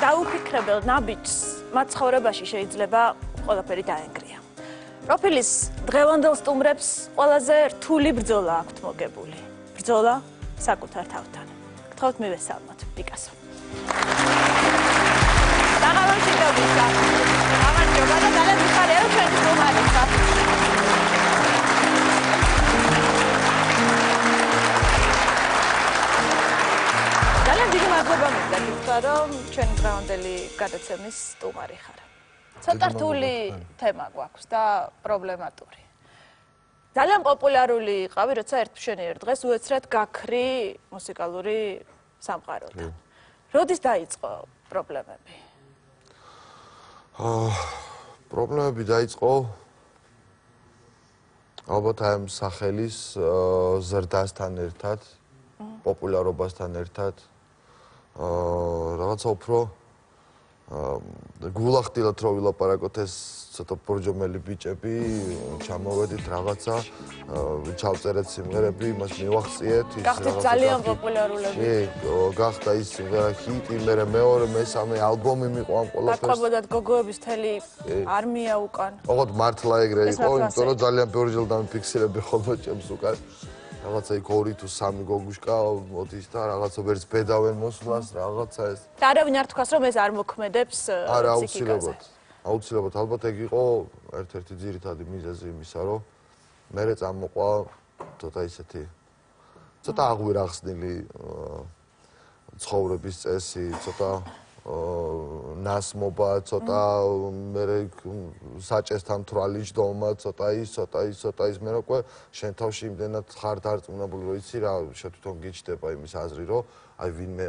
დაუფიქრებელ ნაბიჯს მათ ცხოვრებაში შეიძლება ყველაფერი დაენგრია. პროფილის დღევანდელ სტუმრებს ყველაზე რთული ბრძოლა აქვთ მოგებული. ბრძოლა საკუთარ თავთან. გთხოვთ მივესალმოთ პიკასო. დაღამოჩიტობისა. გამარჯობა და ძალიან მიხარია რომ ჩვენი სტუმარი ხარ. ძალიან დიდი მადლობა მინდა გითხრა რომ ჩვენი დღევანდელი გადაცემის სტუმარი ხარ. ცოტა რთული თემა გვაქვს და პრობლემატური. ძალიან პოპულარული იყავი, როცა ერთ დღეს უეცრად გაქრი მუსიკალური სამყაროდან. როდის დაიწყო პრობლემები? პრობლემები დაიწყო ალბათ ამ სახელის ზრდასთან ერთად, პოპულარობასთან ერთად. რაღაცა უფრო გულახდილად რო ვილაპარაკოთ ეს ცოტა ბორჯომელი ბიჭები, ჩამოვედით რაღაცა, ჩავწერეთ სიმღერები, იმას მივახციეთ, ის რაღაცა ძალიან პოპულარულები. გახდა ის სიმღერა ჰიტი, მერე მეორე, მესამე ალბომი მიყვა ამ ყველაფერს. დაკავებოდათ გოგოების მთელი არმია უკან. ოღონდ მართლა ეგრე იყო, იმიტომ რომ ძალიან ბევრი ჯერ დამიფიქსირები ხოლმე ჩემს უკან. რაღაცა იქ 2 თუ 3 გოგუშკა მოდის და რაღაცა ვერც ბედავენ მოსვლას, რაღაცა ეს. და არავინ არ თქვას რომ ეს არ მოქმედებს ფსიქიკაზე. აუცილებლად, ალბათ ეგ იყო ერთ-ერთი ძირითადი მიზეზი იმისა, რომ მერე წამოყვა ცოტა ისეთი ცოტა აღვირახსნილი ცხოვრების წესი, ცოტა ნასმობა, ცოტა მერე საჭესთან თვალიჯდომა, ცოტა ის, მე რა ქვია, შენ თავში იმდენად ხარ დარწმუნებული, რომ იცი რა, შენ თვითონ გიჩნდება იმის აზრი, რომ აი ვინმე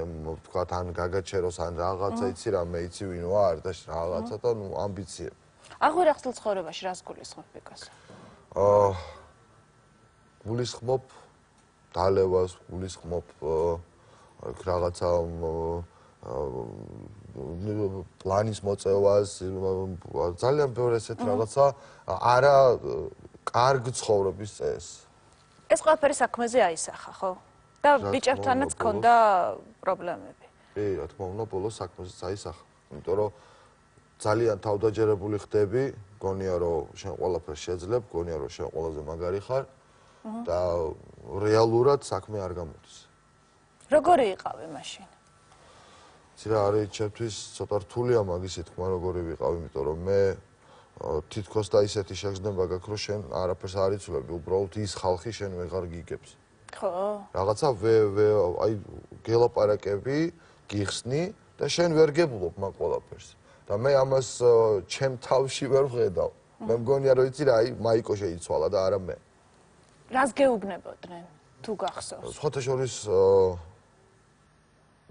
თქვა ან გაგაჩეროს ან რაღაცა იცი რა, მე იცი ვინ ვარ და რაღაცა და ნუ ამბიციები. აღვირახსნილ ცხოვრებაში რას გულისხმობ პიკასო? გულისხმობ დალევას, გულისხმობ რაღაცა პლანის მოწევას, ძალიან ბევრი ესეთ რაღაცა არა კარგ ცხოვრების წესს. ეს ყველაფერი საქმეზე აისახა, ხო? და ბიჭებთანაც ქონდა პრობლემები. კი, რა თქმა უნდა, ბოლოს საქმეზე აისახა. იმიტომ რომ ძალიან თავდაჯერებული ხდები, გონია რომ შენ ყველაფერს შეძლებ, გონია რომ შენ ყველაზე მაგარი ხარ და რეალურად საქმე არ გამოდის. როგორი იყავი მაშინ? ცირა არის ჩემთვის ცოტა რთულია მაგისი თქმა როგორი ვიყავ, იმიტომ რომ მე თითქოს და ისეთი შეგრძნება გაქვს, რომ შენ არაფერს არ იცვლები, უბრალოდ ის ხალხი შენ ვეღარ გიგებს. ხო. რაღაცა აი გელაპარაკები, გიხსნი და შენ ვერ გებულობ მაგ ყველაფერს. და მე ამას ჩემ თავში ვერ ვხედავ. მე მგონია რომ იცი რა, აი მაიკო შეიცვალა და არა მე. რას გეუბნებოდნენ თუ გახსოვს? სხვათა შორის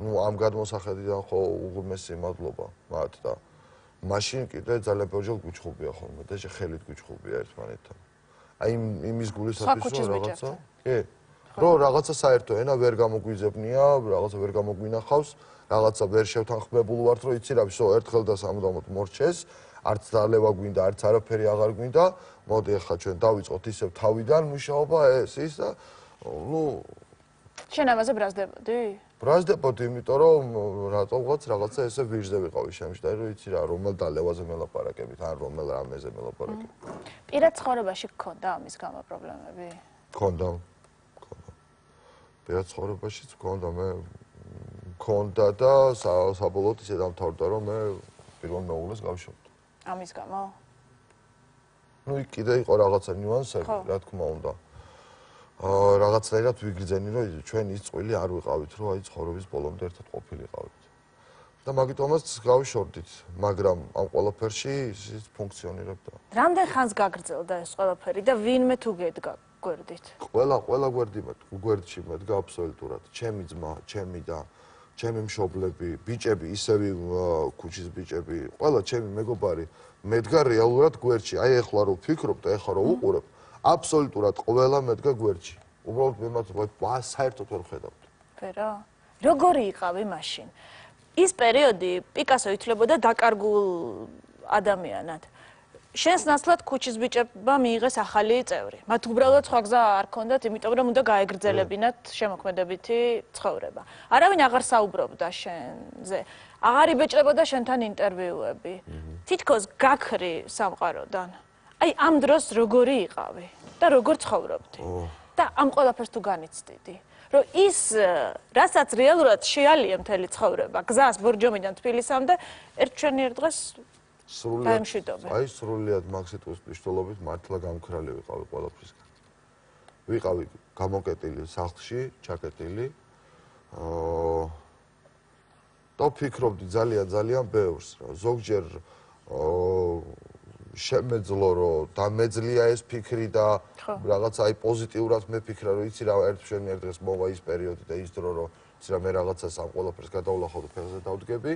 ну ამ გადმოსახედიდან ხო უღრმესი მადლობა მათ და მაშინ კიდე ძალიან ბევრჯერ გვიჩხუბია ხოლმე და ხელით გვიჩხუბია ერთმანეთთან. აი იმის გულისათვის რომ რაღაცა, კი, რომ რაღაცა საერთო ენა ვერ გამოგვიძებნია, რაღაცა ვერ გამოგვინახავს, რაღაცა ვერ შევთანხმებულ ვართ, რომ იცი რა, ვсё, ერთხელ და სამუდამოდ მორჩეს, არც დალევა გვინდა, არც არაფერი აღარ გვინდა, მოდი ახლა ჩვენ დავიწყოთ ისევ თავიდან მუშაობა ეს ის და ну შენ ამაზე ბრაზდებოდი? ბრაზდებოდი, იმიტომ რომ რატომღაც რაღაცა ესე ვირზე ვიყავი შემში და რომ იცი რა, რომელ დალევაზე მელაპარაკებით, ან რომელ რამეზე მელაპარაკებით. პირად ცხოვრებაში გქონდა ამის გამო პრობლემები? გქონდა. პირად ცხოვრებაშიც გქონდა, მე გქონდა და საბოლოოდ ისე დამთავრდა, რომ მე პირველ მეუღლეს გავშორდა. ამის გამო? ну იქ კიდე იყო რაღაცა ნიუანსები, რა თქმა უნდა. რაღაცნაირად ვიგრძენი, რომ ჩვენ ის წვილი არ ვიყავით, რომ აი ცხოვრების ბოლომდე ერთად ყოფილიყავით. და მაგიტომაც გავშორდით, მაგრამ ამ ყველაფერში ის ფუნქციონირებდა. რამდენ ხანს გაგრძელდა ეს ყველაფერი და ვინმე თუ გედგა გვერდით? ყველა გვერდში მედგა აბსოლუტურად. ჩემი ძმა, ჩემი და ჩემი მშობლები, ბიჭები, ისევ ქუჩის ბიჭები, ყველა ჩემი მეგობარი მედგა რეალურად გვერდში. აი ეხლა რო ვფიქრობ და ეხლა რო უყურებ, აბსოლუტურად ყველა მედგა გვერდში. უბრალოდ მე მათ საერთოდ ვერ ვხედავთ. ვერა? როგორი იყავი მაშინ? ის პერიოდი პიკასო ითვლებოდა დაკარგულ ადამიანად. შენს ნაცვლად ქუჩის ბიჭებმა მიიღეს ახალი წევრი. მათ უბრალოდ სხვა გზა არ ქონდათ, იმიტომ რომ უნდა გაეგრძელებინათ შემოქმედებითი ცხოვრება. არავინ აღარ საუბრობდა შენზე. აღარ იბეჭდებოდა შენთან ინტერვიუები. თითქოს გაქრი სამყაროდან. აი ამ დროს როგორი იყავი და როგორ ცხოვრობდი? და ამ ყველაფერს თუ განიცდიდი, რომ ის რასაც რეალურად შეალია მთელი ცხოვრება, გზას ბორჯომიდან თბილისამდე, ერთ დღეს აი სრულიად მაგ სიტყვის მნიშვნელობით მართლა გამქრალი ვიყავი ყველაფრისგან. ვიყავი გამოკეტილი სახლში, ჩაკეტილი. და ვფიქრობდი ძალიან ბევრს, რა. ზოგჯერ შემეძლო რომ დამეძლია ეს ფიქრი და რაღაც აი პოზიტიურად მეფიქრა რომ იცი რა ერთ დღეს მოვა ის პერიოდი და ის დრო რომ იცი რა მე რაღაცას ამ ყველაფერს გადავლახავ და ფეხზე დავდგები.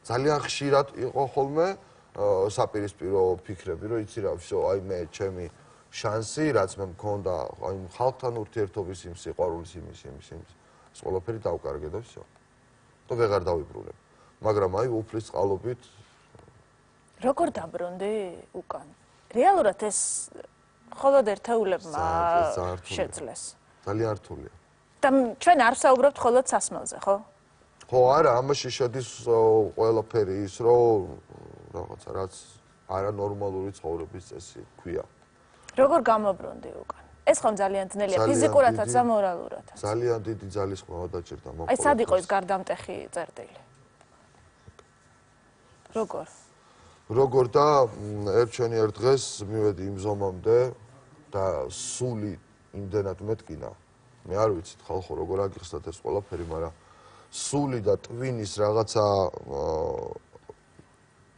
ძალიან ხშირად იყო ხოლმე საპირისპირო ფიქრები, რომ იცი რა, всё, აი მე ჩემი შანსი, რაც მე მქონდა, აი ხალხთან ურთიერთობის იმ სიყვარულის იმის. ეს ყველაფერი დავკარგე და всё. და ვეღარ დავიბრუნებ. მაგრამ აი უფლის წყალობით როგორ დაბრუნდი უკან? რეალურად ეს მხოლოდ ერთეულებმა შეძლეს. ძალიან რთულია. და ჩვენ არ ვსაუბრობთ მხოლოდ სასმელზე, ხო? ხო, არა, ამაში შედის ყველაფერი ის, რომ რაღაცა რაც არანორმალური ცხოვრების წესი ქვია. როგორ გამობრუნდი უკან? ეს ხომ ძალიან ძნელია ფიზიკურადაც და მორალურადაც. ძალიან დიდი ძალისხმევა დაჭირდა მაგ. აი სად იყო ეს გარდამტეხი წერტილი? როგორ და ერთ დღეს მივედი იმ ზომამდე და სული იმდენად მეტკინა. მე არ ვიცით ხალხო როგორ აგიხსნათ ეს ყველაფერი, მაგრამ სული და ტვინის რაღაცა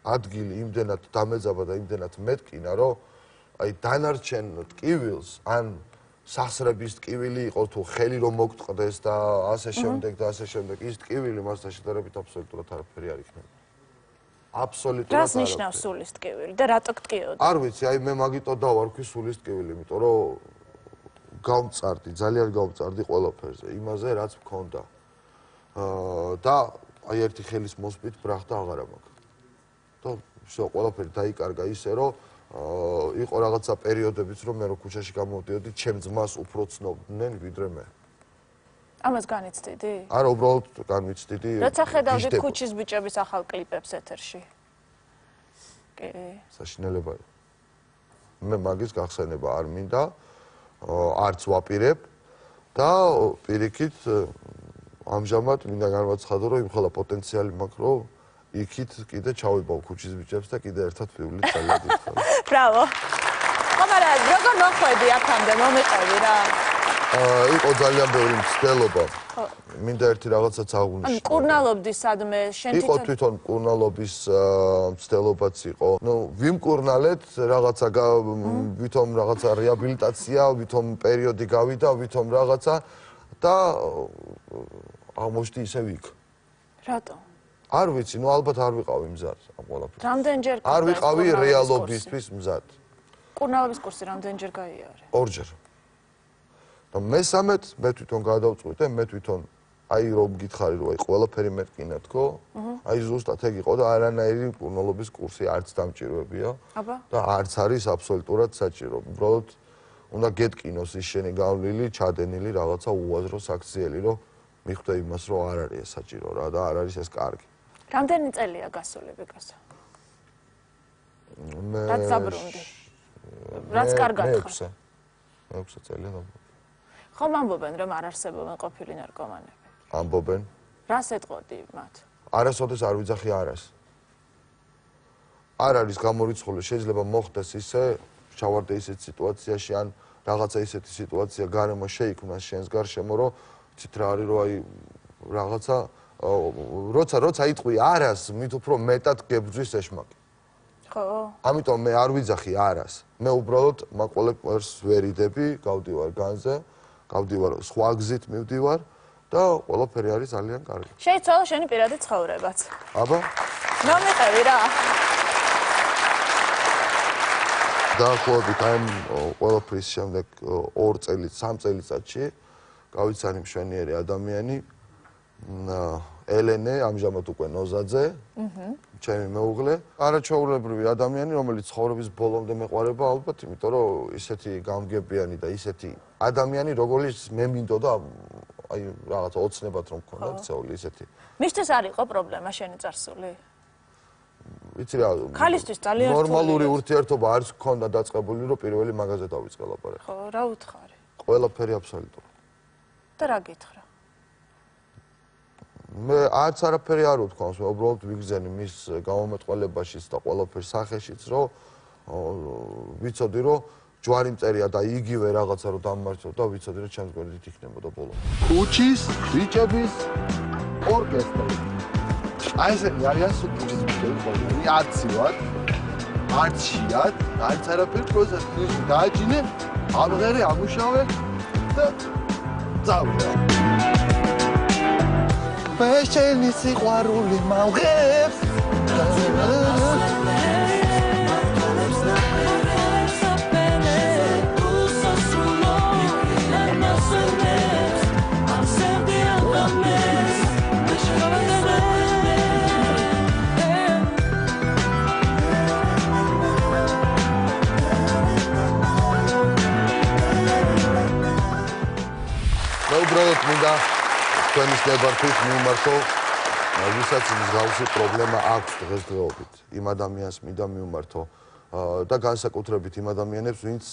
ადგილი იმდენად დამეძაბა და იმდენად მეტკინა, რომ აი დანარჩენ ტკივილს ან სასრების ტკივილი იყო თუ ხელი რომ მოგტყდეს და ასე შემდეგ ის ტკივილი მასთან შედარებით აბსოლუტურად არაფერი არ იქნება. აბსოლუტურად რას ნიშნავს სულის ტკივილი და რატო გტკიოდა? არ ვიცი, აი მე მაგიტო დავარქვი სულის ტკივილი, იმიტომ რომ გავწარდი, ძალიან გავწარდი ყველაფერზე, იმაზე რაც მქონდა. და აი ერთი ხელის მოსპით ბრახტა აღარა მაქვს. და всё, ყველაფერი დაიკარგა ისე, რომ იყო რაღაცა პერიოდებიც, რომ მე რო ქუჩაში გამოვდიოდი, ჩემ ძმას უფრო ცნობდნენ ვიდრე მე. ამას განიცდიდი? არა, უბრალოდ განვიცდიდი. როცა ხედავდი ქუჩის ბიჭების ახალ კლიპებს ეთერში. კი. საშინელებაა. მე მაგის გახსენება არ მინდა, არც ვაპირებ და პირიქით ამჟამად მინდა განვაცხადო, რომ იმხელა პოტენციალი მაქვს, რომ იქით კიდე ჩავიბავ ქუჩის ბიჭებს და კიდე ერთად ვივლით ძალიან დიდხანს. ბრავო. ხომარა, როგორ მოხვედი აქამდე, მომიყევი რა. იყო ძალიან ბევრი მცდელობა. მინდა ერთი რაღაცაც აღვნიშნო. მკურნალობდი სადმე, შენ იყო თვითონ მკურნალობის მცდელობაც იყო. ნუ ვიმკურნალეთ რაღაცა ვითომ რაღაცა რეაბილიტაცია, ვითომ პერიოდი გავიდა, ვითომ რაღაცა და აღმოჩნდი ისევ იქ. რატო? არ ვიცი, ნუ ალბათ არ ვიყავი მზად ამ ყველაფერს. რამდენჯერ არ ვიყავი რეალობისთვის მზად. მკურნალობის კურსი რამდენჯერ გაიარე? ორჯერ. და მესამედ მე თვითონ გადავწყვიტე, მე თვითონ აი რომ გითხარი რომ აი ყველაფერი მეტკინა თქო, აი ზუსტად ეგ იყო და არანაირი მკურნალობის კურსი არც დამჭირვებია და არც არის აბსოლუტურად საჭირო. უბრალოდ უნდა გეტკინოს ის შენი გავლილი, ჩადენილი რაღაცა უაზრო საქციელი, რომ მიხვდე იმას, რომ არ არის ეს საჭირო რა და არ არის ეს კარგი. რამდენი წელია გასული ბიკასო? რაც დაბრუნდი. რაც კარგად ხარ. მე 6 წელია დაბრუნდი. ხომ ამბობენ რომ არ არსებობენ ყოფილი ნარკომანები? ამბობენ. რას ეტყოდი მათ? არასოდეს არ ვიძახი არას. არ არის გამორიცხული, შეიძლება მოხდეს ისე, ჩავარდე ისეთ სიტუაციაში ან რაღაცა ისეთი სიტუაცია გარემო შეიქმნას შენს გარშემო, რომ ცით რა არის, რომ აი რაღაცა როცა იტყვი არას, მით უფრო მეტად გებძვის ეშმაკი. ხო. ამიტომ მე არ ვიძახი არას. მე უბრალოდ მაგ ყველაფერს ვერიდები, გავდივარ განზე, გავდივარ სხვა გზით მივდივარ და ყველაფერი არის ძალიან კარგი. შეიცვალა შენი პირადი ცხოვრებაც. აბა? მომიყევი რა. დაახლოებით აი ყველაფრის შემდეგ 2 წელიწად, 3 წელიწადში გავიცანი მშვენიერი ადამიანი ელენე, ამჟამად უკვე ნოზაძე. ჩემი მეუღლე, არაჩვეულებრივი ადამიანი, რომელიც ცხოვრების ბოლომდე მეყვარება ალბათ, იმიტომ რომ ისეთი გამგებიანი და ისეთი ადამიანი, როგორც მე მინდოდა, აი რაღაც ოცნებად რომ მქონდა ქცეული ისეთი. მისთვის არ იყო პრობლემა შენი წარსული? ვიცი რა, ქალისთვის ძალიან ნორმალური ურთიერთობა არც მქონდა დაწყებული, რომ პირველი მაგაზე დავიწყე ლაპარაკი. ხო, რა უთხარი? ყველაფერი აბსოლუტურად. და რა გითხრა? მე არც არაფერი არ უთქვამს, მე უბრალოდ ვიგზენი მის გამომეტყველებაშიც და ყველაფერ სახეშიც, რომ ვიცოდი, რომ ჯვარი მწერია და იგივე რაღაცა რომ დამმარცხო და ვიცოდი, რომ ჩემს გვერდით იქნებოდა ბოლომდე. ქუჩის ბიჭების ორკესტრი. აი ესენი არიან ქუჩის ბიჭები ხოლმე, არცივად, არციად, არც არაფერ პროცესს დააჭინე, ამღერე, ამუშავე და წავიდე. Πέσχενη σιγουαρούλη μαουγεύς Με უბრალოდ მინდა თქვენის ნებართვით მივმართო, ვისაც მსგავსი პრობლემა აქვს დღესდღეობით. იმ ადამიანს მინდა მივმართო და განსაკუთრებით იმ ადამიანებს, ვინც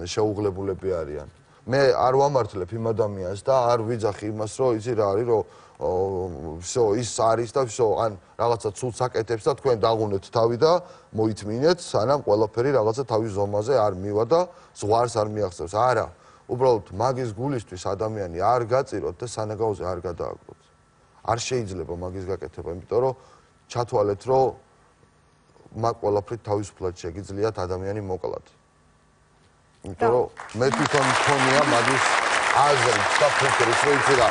შეუღლებულები არიან. მე არ ვამართლებ იმ ადამიანს და არ ვიძახი იმას, რომ იცი რა არის, რომ всё ის არის და всё ან რაღაცა ცუდს აკეთებს და თქვენ დაღუნეთ თავი და მოითმინეთ, სანამ ყველაფერი რაღაცა თავის ზომაზე არ მივა და ზღვარს არ მიაღწევს. არა. უბრალოდ მაგის გულისთვის ადამიანი არ გაწიროთ და სანაგაოზე არ გადააგდოთ. არ შეიძლება მაგის გაკეთება, იმიტომ რომ ჩათვალეთ, რომ მაგ ყველაფრით თავისუფლად შეგიძლიათ ადამიანი მოკლათ. იმიტომ რომ მე თვითონ მქონია მაგის აზრით და ფიქრით, რომ იცი რა,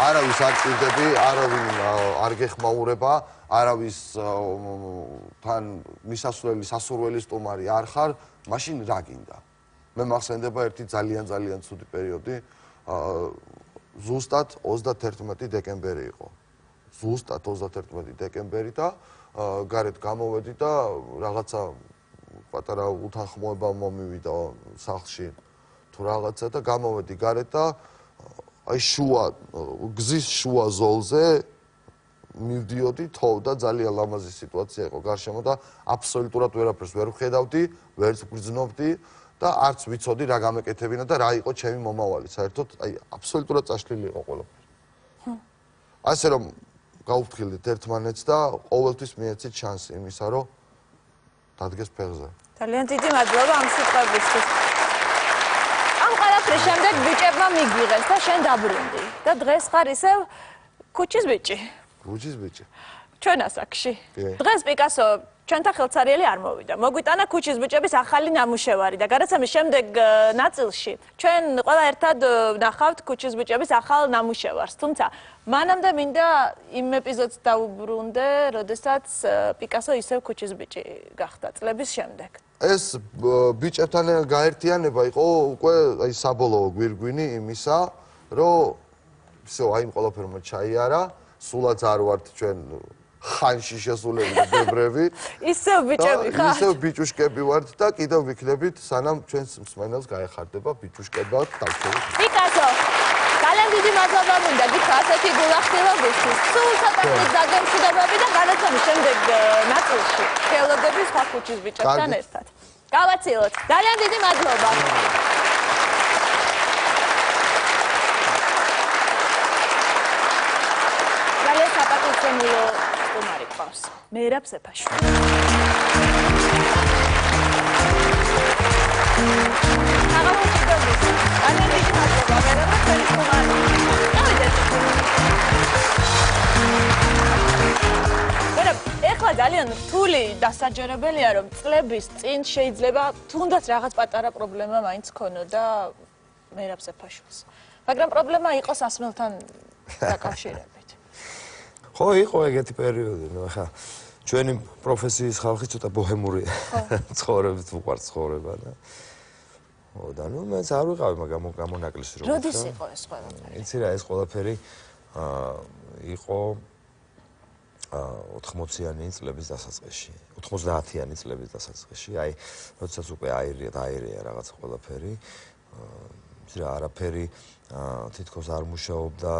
არავის არ ჭირდები, არავინ არ გეხმაურება, არავის თან მისასვლელი სასურველი სტუმარი არ ხარ, მაშინ რა გინდა? მე მახსენდება ერთი ძალიან ცუდი პერიოდი, ზუსტად 31 დეკემბერი იყო. ზუსტად 31 დეკემბერი და გარეთ გამოვედი და რაღაცა პატარა უთანხმოება მომივიდა სახლში თუ რაღაცა და გამოვედი გარეთ და აი გზის შუა ზოლზე მივდიოდი თოვდა ძალიან ლამაზი სიტუაცია იყო გარშემო და აბსოლუტურად ვერაფერს ვერ ვხედავდი, ვერც ვგრძნობდი და არც ვიცოდი რა გამეკეთებინა და რა იყო ჩემი მომავალი. საერთოდ აი აბსოლუტურად წაშლილი იყო ყველაფერი. ასე რომ გავუფრთხილდით ერთმანეთს და ყოველთვის მიეცით შანსი იმისა, რომ დადგეს ფეხზე. ძალიან დიდი მადლობა ამ სიტყვებისთვის. ამ ყველაფრის შემდეგ ბიჭებმა მიგვიღეს და შენ დაბრუნდი და დღეს ხარ ისევ ქუჩის ბიჭი. ქუჩის ბიჭი. ჩვენ ასაკში. დღეს პიკასო ჩვენთან ხელცარიელი არ მოვიდა. მოგვიტანა ქუჩის ბიჭების ახალი ნამუშევარი და გადაცემის შემდეგ ნაწილში ჩვენ ყველა ერთად ნახავთ ქუჩის ბიჭების ახალ ნამუშევარს. თუმცა მანამდე მინდა იმ ეპიზოდს დავუბრუნდე, როდესაც პიკასო ისევ ქუჩის ბიჭი გახდა წლების შემდეგ. ეს ბიჭებთან გაერთიანება იყო უკვე აი საბოლოო გვირგვინი იმისა, რომ всё, აი იმ ყველაფერმა ჩაიარა, სულაც არ ვართ ჩვენ ხანში შესულები და ბებრები. ისევ ბიჭები ხართ? ისევ ბიჭუშკები ვართ და კიდევ ვიქნებით, სანამ ჩვენს მსმენელს გაეხარდება ბიჭუშკებად დავწეროთ. პიკასო, ძალიან დიდი მადლობა მინდა გითხრა ასეთი გულახდილობისთვის. სულ ცოტა ხნის დაგემშვიდობები და გადაცემის შემდეგ ნაწილში ხელოდები სხვა ქუჩის ბიჭებთან ერთად. გავაცილოთ. ძალიან დიდი მადლობა. ძალიან საპატივცემულო სტუმარი ყავს. მეერაბ სეფაშვილი. ეხლა ძალიან რთული დასაჯერებელია, რომ წლების წინ შეიძლება თუნდაც რაღაც პატარა პრობლემა მაინც ქონოდა მეერაბ სეფაშვილს. მაგრამ პრობლემა იყო სასმელთან დაკავშირებით. ხო, იყო ეგეთი პერიოდი, ნუ ახლა ჩვენი პროფესიის ხალხი ცოტა ბოჰემურია. ცხოვრებით უყვართ ცხოვრება და ხო და ნუ მეც არ ვიყავი მაგამ გამონაკლისი რომ. როდის იყო ეს ყველაფერი? იცი რა, ეს ყველაფერი იყო 80-იანი წლების დასაწყისში, 90-იანი წლების დასაწყისში, აი, როდესაც უკვე აირია რაღაცა ყველაფერი, რა არაფერი თითქოს არ მუშაობდა,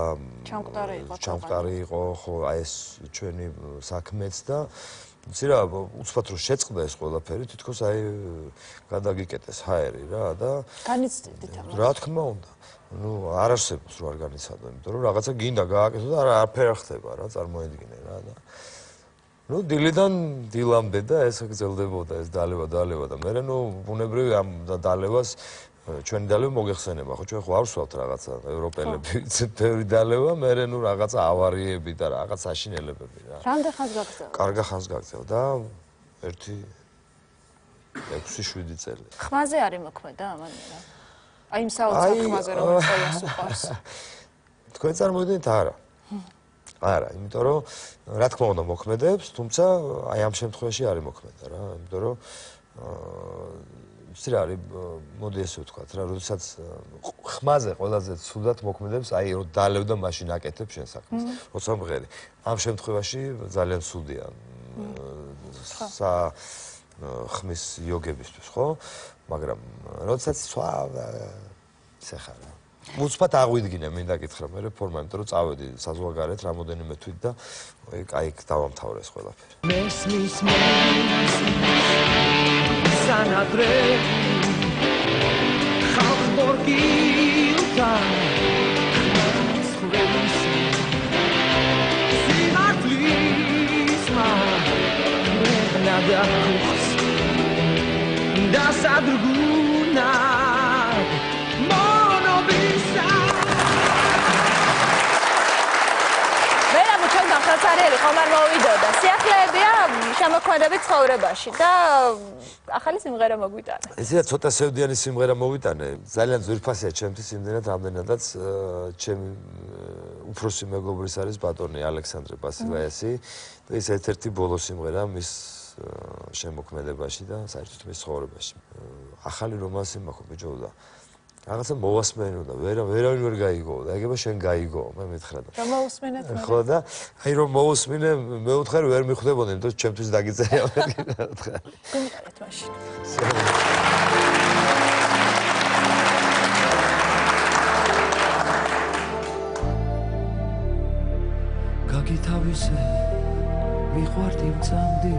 ჩამყარი იყო, ხო, აი ეს ჩვენი საქმეც და იცი რა, უცბად რომ შეწყდა ეს ყველაფერი, თითქოს აი გადაგიკეტეს ჰაერი რა და განიცდით ამას. რა თქმა უნდა. ნუ არ არსებობს რო არ განიცადო, იმიტომ რომ რაღაცა გინდა გააკეთო და არაფერი არ ხდება რა, წარმოედგინე რა და ნუ დილიდან დილამდე და ეს გრძელდებოდა ეს დალევა და მე ნუ ბუნებრივი ამ დალევას ჩვენი დალევა მოგეხსენება, ხო ჩვენ ხო არ ვსვავთ რაღაცა ევროპელები, ბევრი დალევა, მე ნუ რაღაცა ავარიები და რაღაც აშინელებები რა. რამდენ ხანს გაგრძელდა? კარგა ხანს გაგრძელდა, 6-7 წელი. ხმაზე არის მოქმედა ამანი რა. აი იმ საოცარ ხმაზე რომელიც ყველას უყვარს. თქვენ წარმოიდგინეთ არა. არა, იმიტომ რომ რა თქმა უნდა მოქმედებს, თუმცა აი ამ შემთხვევაში არის მოქმედა რა, იმიტომ რომ იცი რა არის, მოდი ესე ვთქვათ რა, როდესაც ხმაზე ყველაზე ცუდად მოქმედებს, აი რომ დალევ და მაშინ აკეთებ შენ საქმეს. როცა მღერი. ამ შემთხვევაში ძალიან ცუდია. ხმის იოგებისთვის, ხო? მაგრამ როდესაც ისე ხარ რა. უცბად აღვიდგინე, მინდა გითხრა, მე რეფორმა, იმიტომ რომ წავედი საზღვარგარეთ რამოდენიმე თვით და აი დავამთავრე ეს ყველაფერი. მესმის სანადრე ხალხ მორგილთან ხმის სიმართლის მაღლა ხუხს და სადრგუნა ხაცარიელი ხომ არ მოვიდოდა. სიახლეებია შემოქმედებით ცხოვრებაში და ახალი სიმღერა მოგვიტანა. ესეა ცოტა სევდიანი სიმღერა მოვიტანე. ძალიან ძვირფასია ჩემთვის იმდენად რამდენადაც ჩემი უფროსი მეგობრის არის ბატონი ალექსანდრე ბასილაიასი და ეს ერთ-ერთი ბოლო სიმღერა მის შემოქმედებაში და საერთოდ მის ცხოვრებაში. ახალი რომანსი მაქვს ბიჭო და რაღაცა მოვასმენო და ვერავინ ვერ გაიგო და ეგება შენ გაიგო მე მითხრა და რომ მოусმინეთ მე ხო და აი რომ მოусმინე მე ვთხარი ვერ მიხვდებოდი იმიტომ რომ ჩემთვის დაგიწერია მე ვთხარი გუმიტარეთ მაშინ გაგითავისე მიყვართ იმ წამდი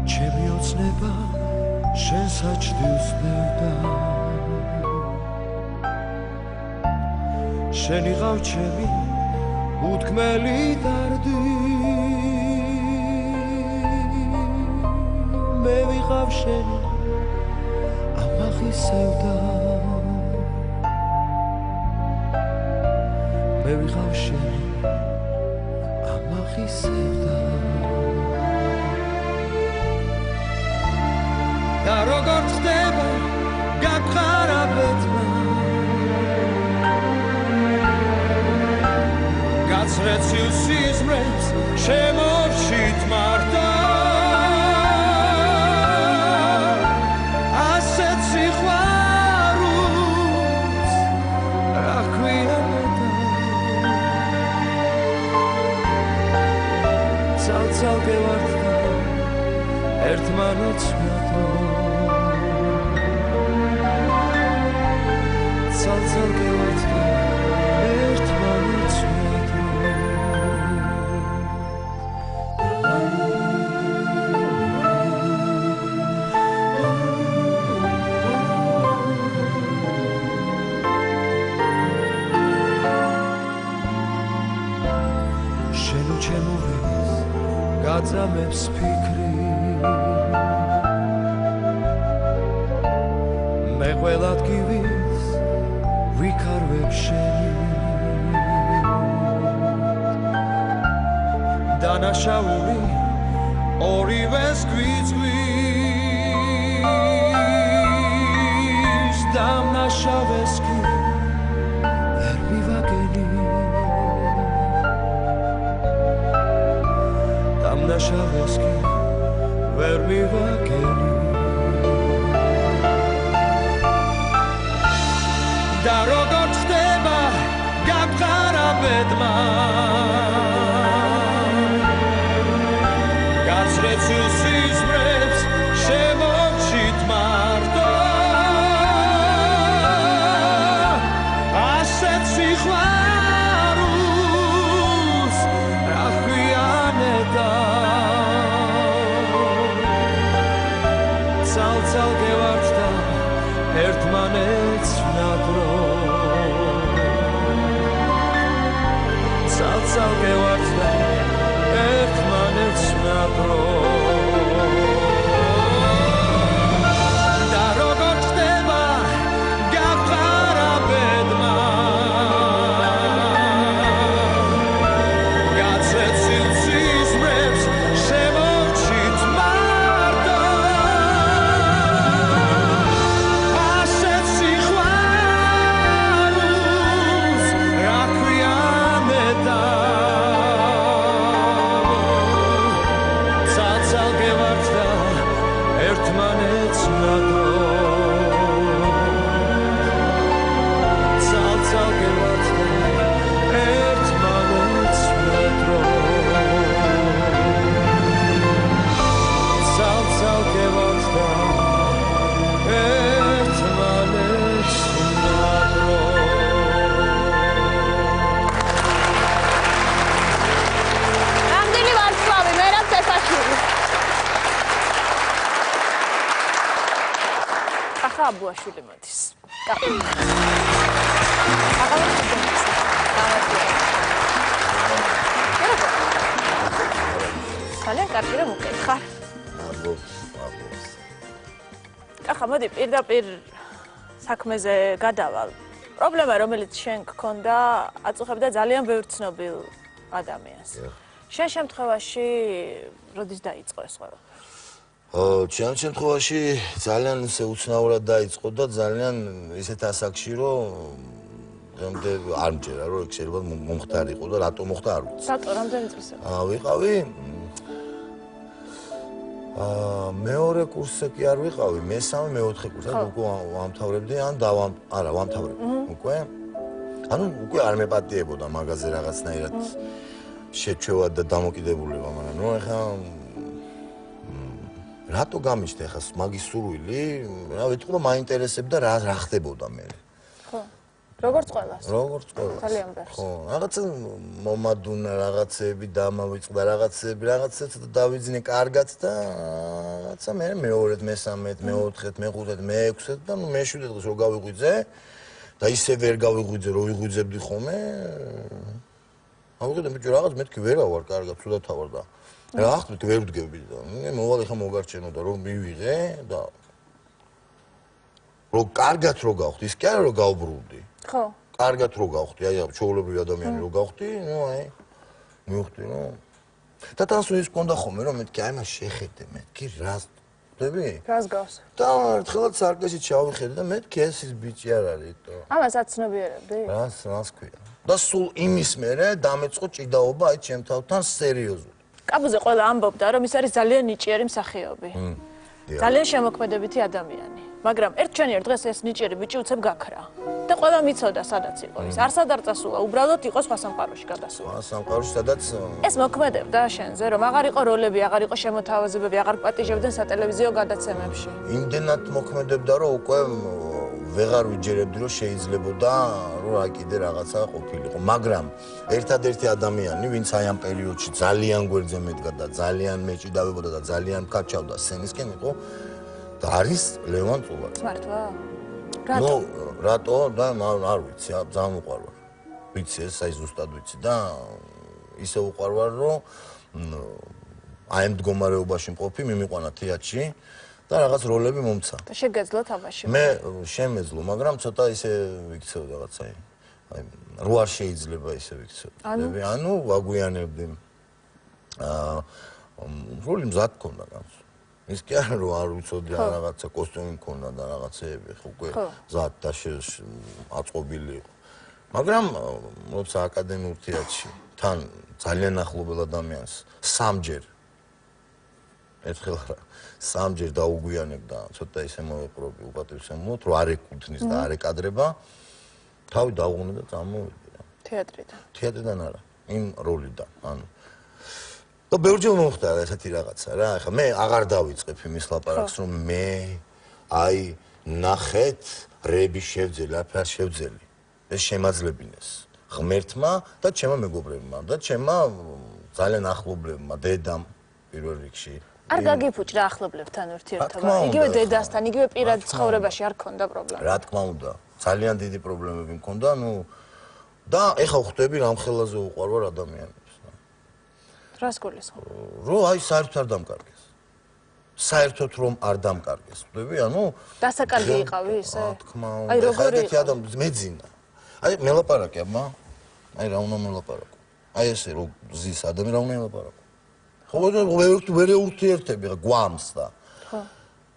ჩემი ოცნება შენ საჩდივს ნევდა შენი ყავ ჩემი უთქმელი დარდი მე ვიყავ შენი ამაღისევდა მე ვიყავ შენი ამაღისევდა და როგორ ხდება გაგყარა ბეთმა გაცრეცილ სიზმრებს შემოვშით მართა ასეთ სიყვარულს რა ქვია ცალ-ცალ გევარდა ერთმანეთსვიათო ცალ-ცალ გევარდა ერთმანეთსვიათო შენო ჩემოვის გაძამებს ფიქრი მე ყველა ადგილის ვიქარვებ შენი დანაშაული ორივეს გვიწვის დამნაშავეს კი ვერ მივაგენი დამნაშავეს კი ვერ მივაგენი და როგორ ხდება გაგყარა ბედმა გაცრეცილ სიზმრებს შემოჩით მარტო ასეთ სიყვარულს რა ქვიანედა ცალ-ცალ გევართ და ერთმანეთს ვნადრო ცალ-ცალ გევართ და ერთმანეთს ვნადრო და როგორ ხდება გავყარა ბედმა გაცეცილ სიზმრებს შემოჩით მარტო ასეთ სიყვარულს რა ქვიანედა ცალ-ცალ გევართ და ერთმანეთს ვნადრო ცალ-ცალ გევართ და ერთმანეთს ვნადრო ცალ-ცალ გევართ და ერთმანეთს ვნადრო რამდენი ვარსკვლავი მერაბ წესაშვილი ახლა აბუაშვილი მოდის ძალიან კარგი რომ უკითხარ ახლა მოდი პირდაპირ საქმეზე გადავალ პრობლემა რომელიც შენ გქონდა აწუხებდა ძალიან ბევრ ცნობილ ადამიანს შენ შემთხვევაში როდის დაიწყო ეს ყველაფერი ჩემ შემთხვევაში ძალიან ისე უცნაურად დაიწყო და ძალიან ისეთ ასაკში რომ დღემდე არ მჯერა რომ ეგ შეიძლება მომხდარიყო და რატო მოხდა არ ვიცი რატო რამდენი წელია ვიყავი მეორე კურსზე კი არ ვიყავი მესამე მეოთხე კურსზე უკვე ვამთავრებდი ან არა ვამთავრებდი უკვე ანუ უკვე არ მეპატიებოდა მაგაზე რაღაცნაირად შეჩევა და დამოკიდებულება მაგრამ ნუ ეხა რატო გამიშდა ეხა მაგის სურვილი რა ვიტყვი რომ მაინტერესებდა რა ხდებოდა მე ხო როგორც ყველას ძალიან ბევრს ხო რაღაცა მომადუნა რაღაცები დამავიწყდა რაღაცა დავიძინე კარგად და რაღაცა მე მეორედ მესამედ მეოთხედ მეხუთედ მეექვსედ და ნუ მეშვიდე დღეს რო გავიღვიძე და ისე ვერ გავიღვიძე რომ ვიღვიძებდი ხოლმე ავიღე ბიჭო რაღაც მეთქი ვერა ვარ კარგად ცუდად თავარ და რა ხდება ვერ ვდგები და მე მოვალ ეხა მოგარჩენო და რომ მივიღე და რო კარგად რო გავხდი ის კი არა რომ გავბრუნდი ხო კარგად რო გავხდი აი ჩაოლებრივი ადამიანი რო გავხდი ნუ აი მივხვდი რომ და თასო ის კონდა ხოლმე რომ მეთქი აი მას შეხედე მეთქი რას ხდები რას გავს და ერთხელაც სარკეში ჩავიხედე და მეთქი ეს ის ბიჭი არ არის და ამას აცნობიერებდი რას ქვია და სულ იმის მერე დამეწყო ჭიდაობა აი ჩემ თავთან სერიოზული კაბუზე ყველა ამბობდა რომ ის არის ძალიან ნიჭიერი მსახიობი ძალიან შემოქმედებითი ადამიანი მაგრამ ერთ დღეს ეს ნიჭიერი ბიჭი უცებ გაქრა და ყველა მიცოდა სადაც იყო ის არსად არ წასულა უბრალოდ იყო სხვა სამყაროში გადასულა სხვა სამყაროში სადაც ეს მოქმედებდა შენზე რომ აღარ იყო როლები აღარ იყო შემოთავაზებები აღარ პატიჟებდნენ სატელევიზიო გადაცემებში იმდენად მოქმედებდა რომ უკვე ვეღარ ვიჯერებდი რომ შეიძლებოდა რომ რა კიდე რაღაცა ყოფილიყო მაგრამ ერთადერთი ადამიანი ვინც აი ამ პერიოდში ძალიან გვერდზე მედგა და ძალიან მეჭიდავებოდა და ძალიან მკარჩავდა სცენისკენ იყო და არის ლევან წულაძე მართლა ნუ რატო და არ ვიცი ძალიან უყვარვარ ვიცი ეს აი ზუსტად ვიცი და ისე უყვარვარ რომ აი ამ მდგომარეობაში მყოფი მიმიყვანა თეატრში და რაღაც როლები მომცა. და შეგეძლო თამაში. მე შემეძლო, მაგრამ ცოტა ისე ვიქცევ რაღაცა. აი, რო არ შეიძლება ისე ვიქცევ. ანუ ვაგვიანებდი. როლი მზად ქონდა განს. ის კი არა რომ არ ვიცოდი რაღაცა კოსტიუმი ქონდა და რაღაცეები უკვე მზად და აწყობილი იყო. მაგრამ როცა აკადემიურ თეატრში თან ძალიან ახლობელ ადამიანს სამჯერ ერთხელ არა სამჯერ დაუგვიანებ და ცოტა ისე მოვეყრობი უპატრისმოდ რომ არ ეკუთვნის და არ ეკადრება თავი დაუღუნე და წამოვიდი რა თეატრიდან არა, იმ როლიდან, ანუ და ბევრჯერ მომხდარა ესეთი რაღაცა რა, ეხლა მე აღარ დავიწყებ იმის ლაპარაკს, რომ მე აი ნახეთ რები შევძელი, აფერ შევძელი. ეს შემაძლებინეს ღმერთმა და ჩემმა მეგობრებმა და ჩემმა ძალიან ახლობლებმა, დედამ პირველ რიგში. არ გაგიფუჭრა ახლობლებთან ურთიერთობა. იგივე დედასთან, იგივე პირად ცხოვრებაში არ ქონდა პრობლემა. რა თქმა უნდა, ძალიან დიდი პრობლემები მქონდა, და ეხლა ხვდები რამ ხელაზე უყვარვარ ადამიანებს. რას გულისხმობ? რომ აი საერთოდ არ დამკარგეს. საერთოდ რომ არ დამკარგეს. ხვდები, ანუ დასაკარგი იყავი ისე? რა თქმა უნდა. აი როგორი იყო? ადამიანი მეძინა. აი მელაპარაკე აბა. აი რა უნდა მელაპარაკო. აი ესე რომ ზის ადამიანი რა უნდა მელაპარაკო. ხო ვერ ურთიერთები რა გვამს და. ხო.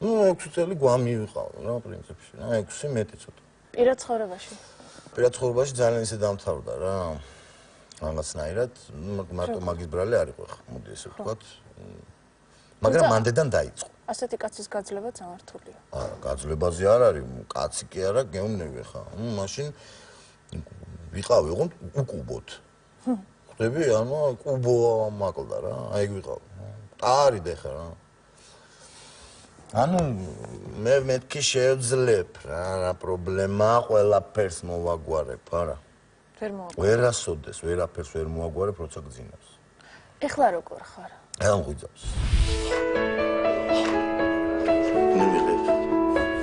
6 წელი გვამი ვიყავ რა პრინციპში. 6 მეტი ცოტა. პირად ცხოვრებაში? პირად ცხოვრებაში ძალიან ისე დამთავრდა რა. რაღაცნაირად მარტო მაგის ბრალი არ იყო ხა, მოდი ესე ვთქვათ. მაგრამ მანდედან დაიწყო. ასეთი კაცის გაძლება სამართულია. არა, გაძლებაზე არ არის, კაცი კი არა, გეუნები ხა. მაშინ ვიყავი, ოღონდ უკუბოთ. ხვდები, ანუ კუბო მაკლდა რა, აი ვიყავი. ტარიდე ხა რა. ანუ მე მეთქი შევძლებ რა პრობლემა ყველაფერს მოვაგვარებ, არა. ვერასოდეს, ვერაფერს ვერ მოვაგვარებ, როცა გძინავს. ეხლა როგორ ხარ? ამღვიძავს.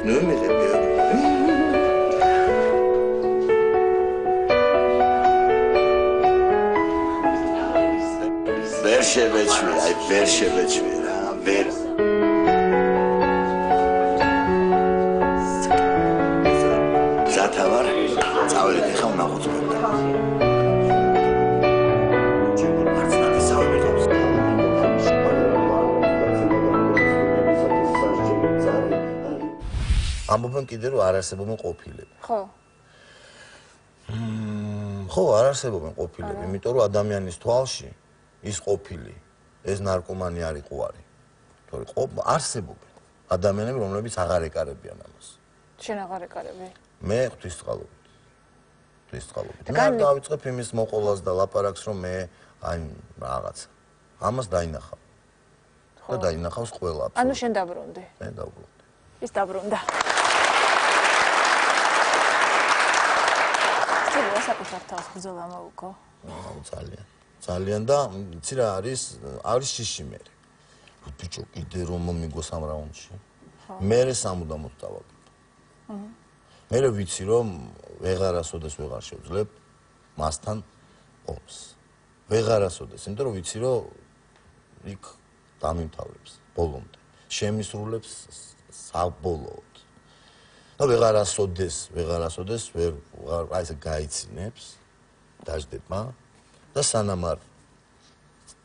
ნუ მიღებ. ვერ შევეჩვი, აი ვერ შევეჩვი რა, ვერ. ზათავარ, წავედი ხა ვნახოთ მოდა. ამბობენ კიდე რომ არ არსებობენ ყოფილები. ხო. ხო, არ არსებობენ ყოფილები, იმიტომ რომ ადამიანის თვალში ის ყოფილი, ეს ნარკომანი არ იყო არის. თორე არსებობენ ადამიანები, რომლებიც აღარ ეკარებიან ამას. შენ აღარ ეკარები? მე ღვთისწყალობით. მე არ დავიწყებ იმის მოყოლას და ლაპარაკს, რომ მე აი რაღაცა. ამას დაინახავ. და დაინახავს ყველა. ანუ შენ დაბრუნდი? მე დაბრუნდი. ის დაბრუნდა. შეიძლება საკუთარ თავს ბრძოლა მოუგო? ძალიან და იცი რა არის შიში მე. ბიჭო კიდე რომ მომიგოს ამ რაუნდში. მე სამუდამოდ დავაგებ. მე ვიცი რომ ვეღარასოდეს ვეღარ შევძლებ მასთან ყოფს. ვეღარასოდეს, იმიტომ რომ ვიცი რომ იქ დამიმთავრებს ბოლომდე. შემისრულებს საბოლოოდ. და ვეღარასოდეს ვერ აი ესე გაიცინებს დაждდება და სანამ არ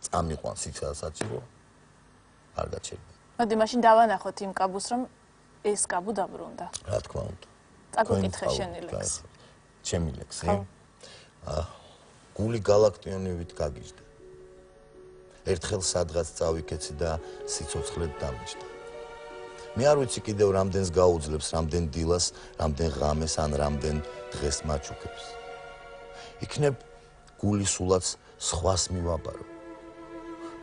წამიყვანს იქ საჭირო არ გაჩერდება. მოდი მაშინ დავანახოთ იმ კაბუს რომ ეს კაბუ დაბრუნდა. რა თქმა უნდა. წაგუკითხე შენი ლექსი. ჩემი ლექსი. გული galaktionivit გაგიჟდა. ერთხელ სადღაც წავიქეცი და სიცოცხლედ დამიჯდა. მე არ ვიცი კიდევ რამდენს გაუძლებს, რამდენ დილას, რამდენ ღამეს ან რამდენ დღეს მაჩუქებს. იქნებ გული სულაც სხვას მივაბარო.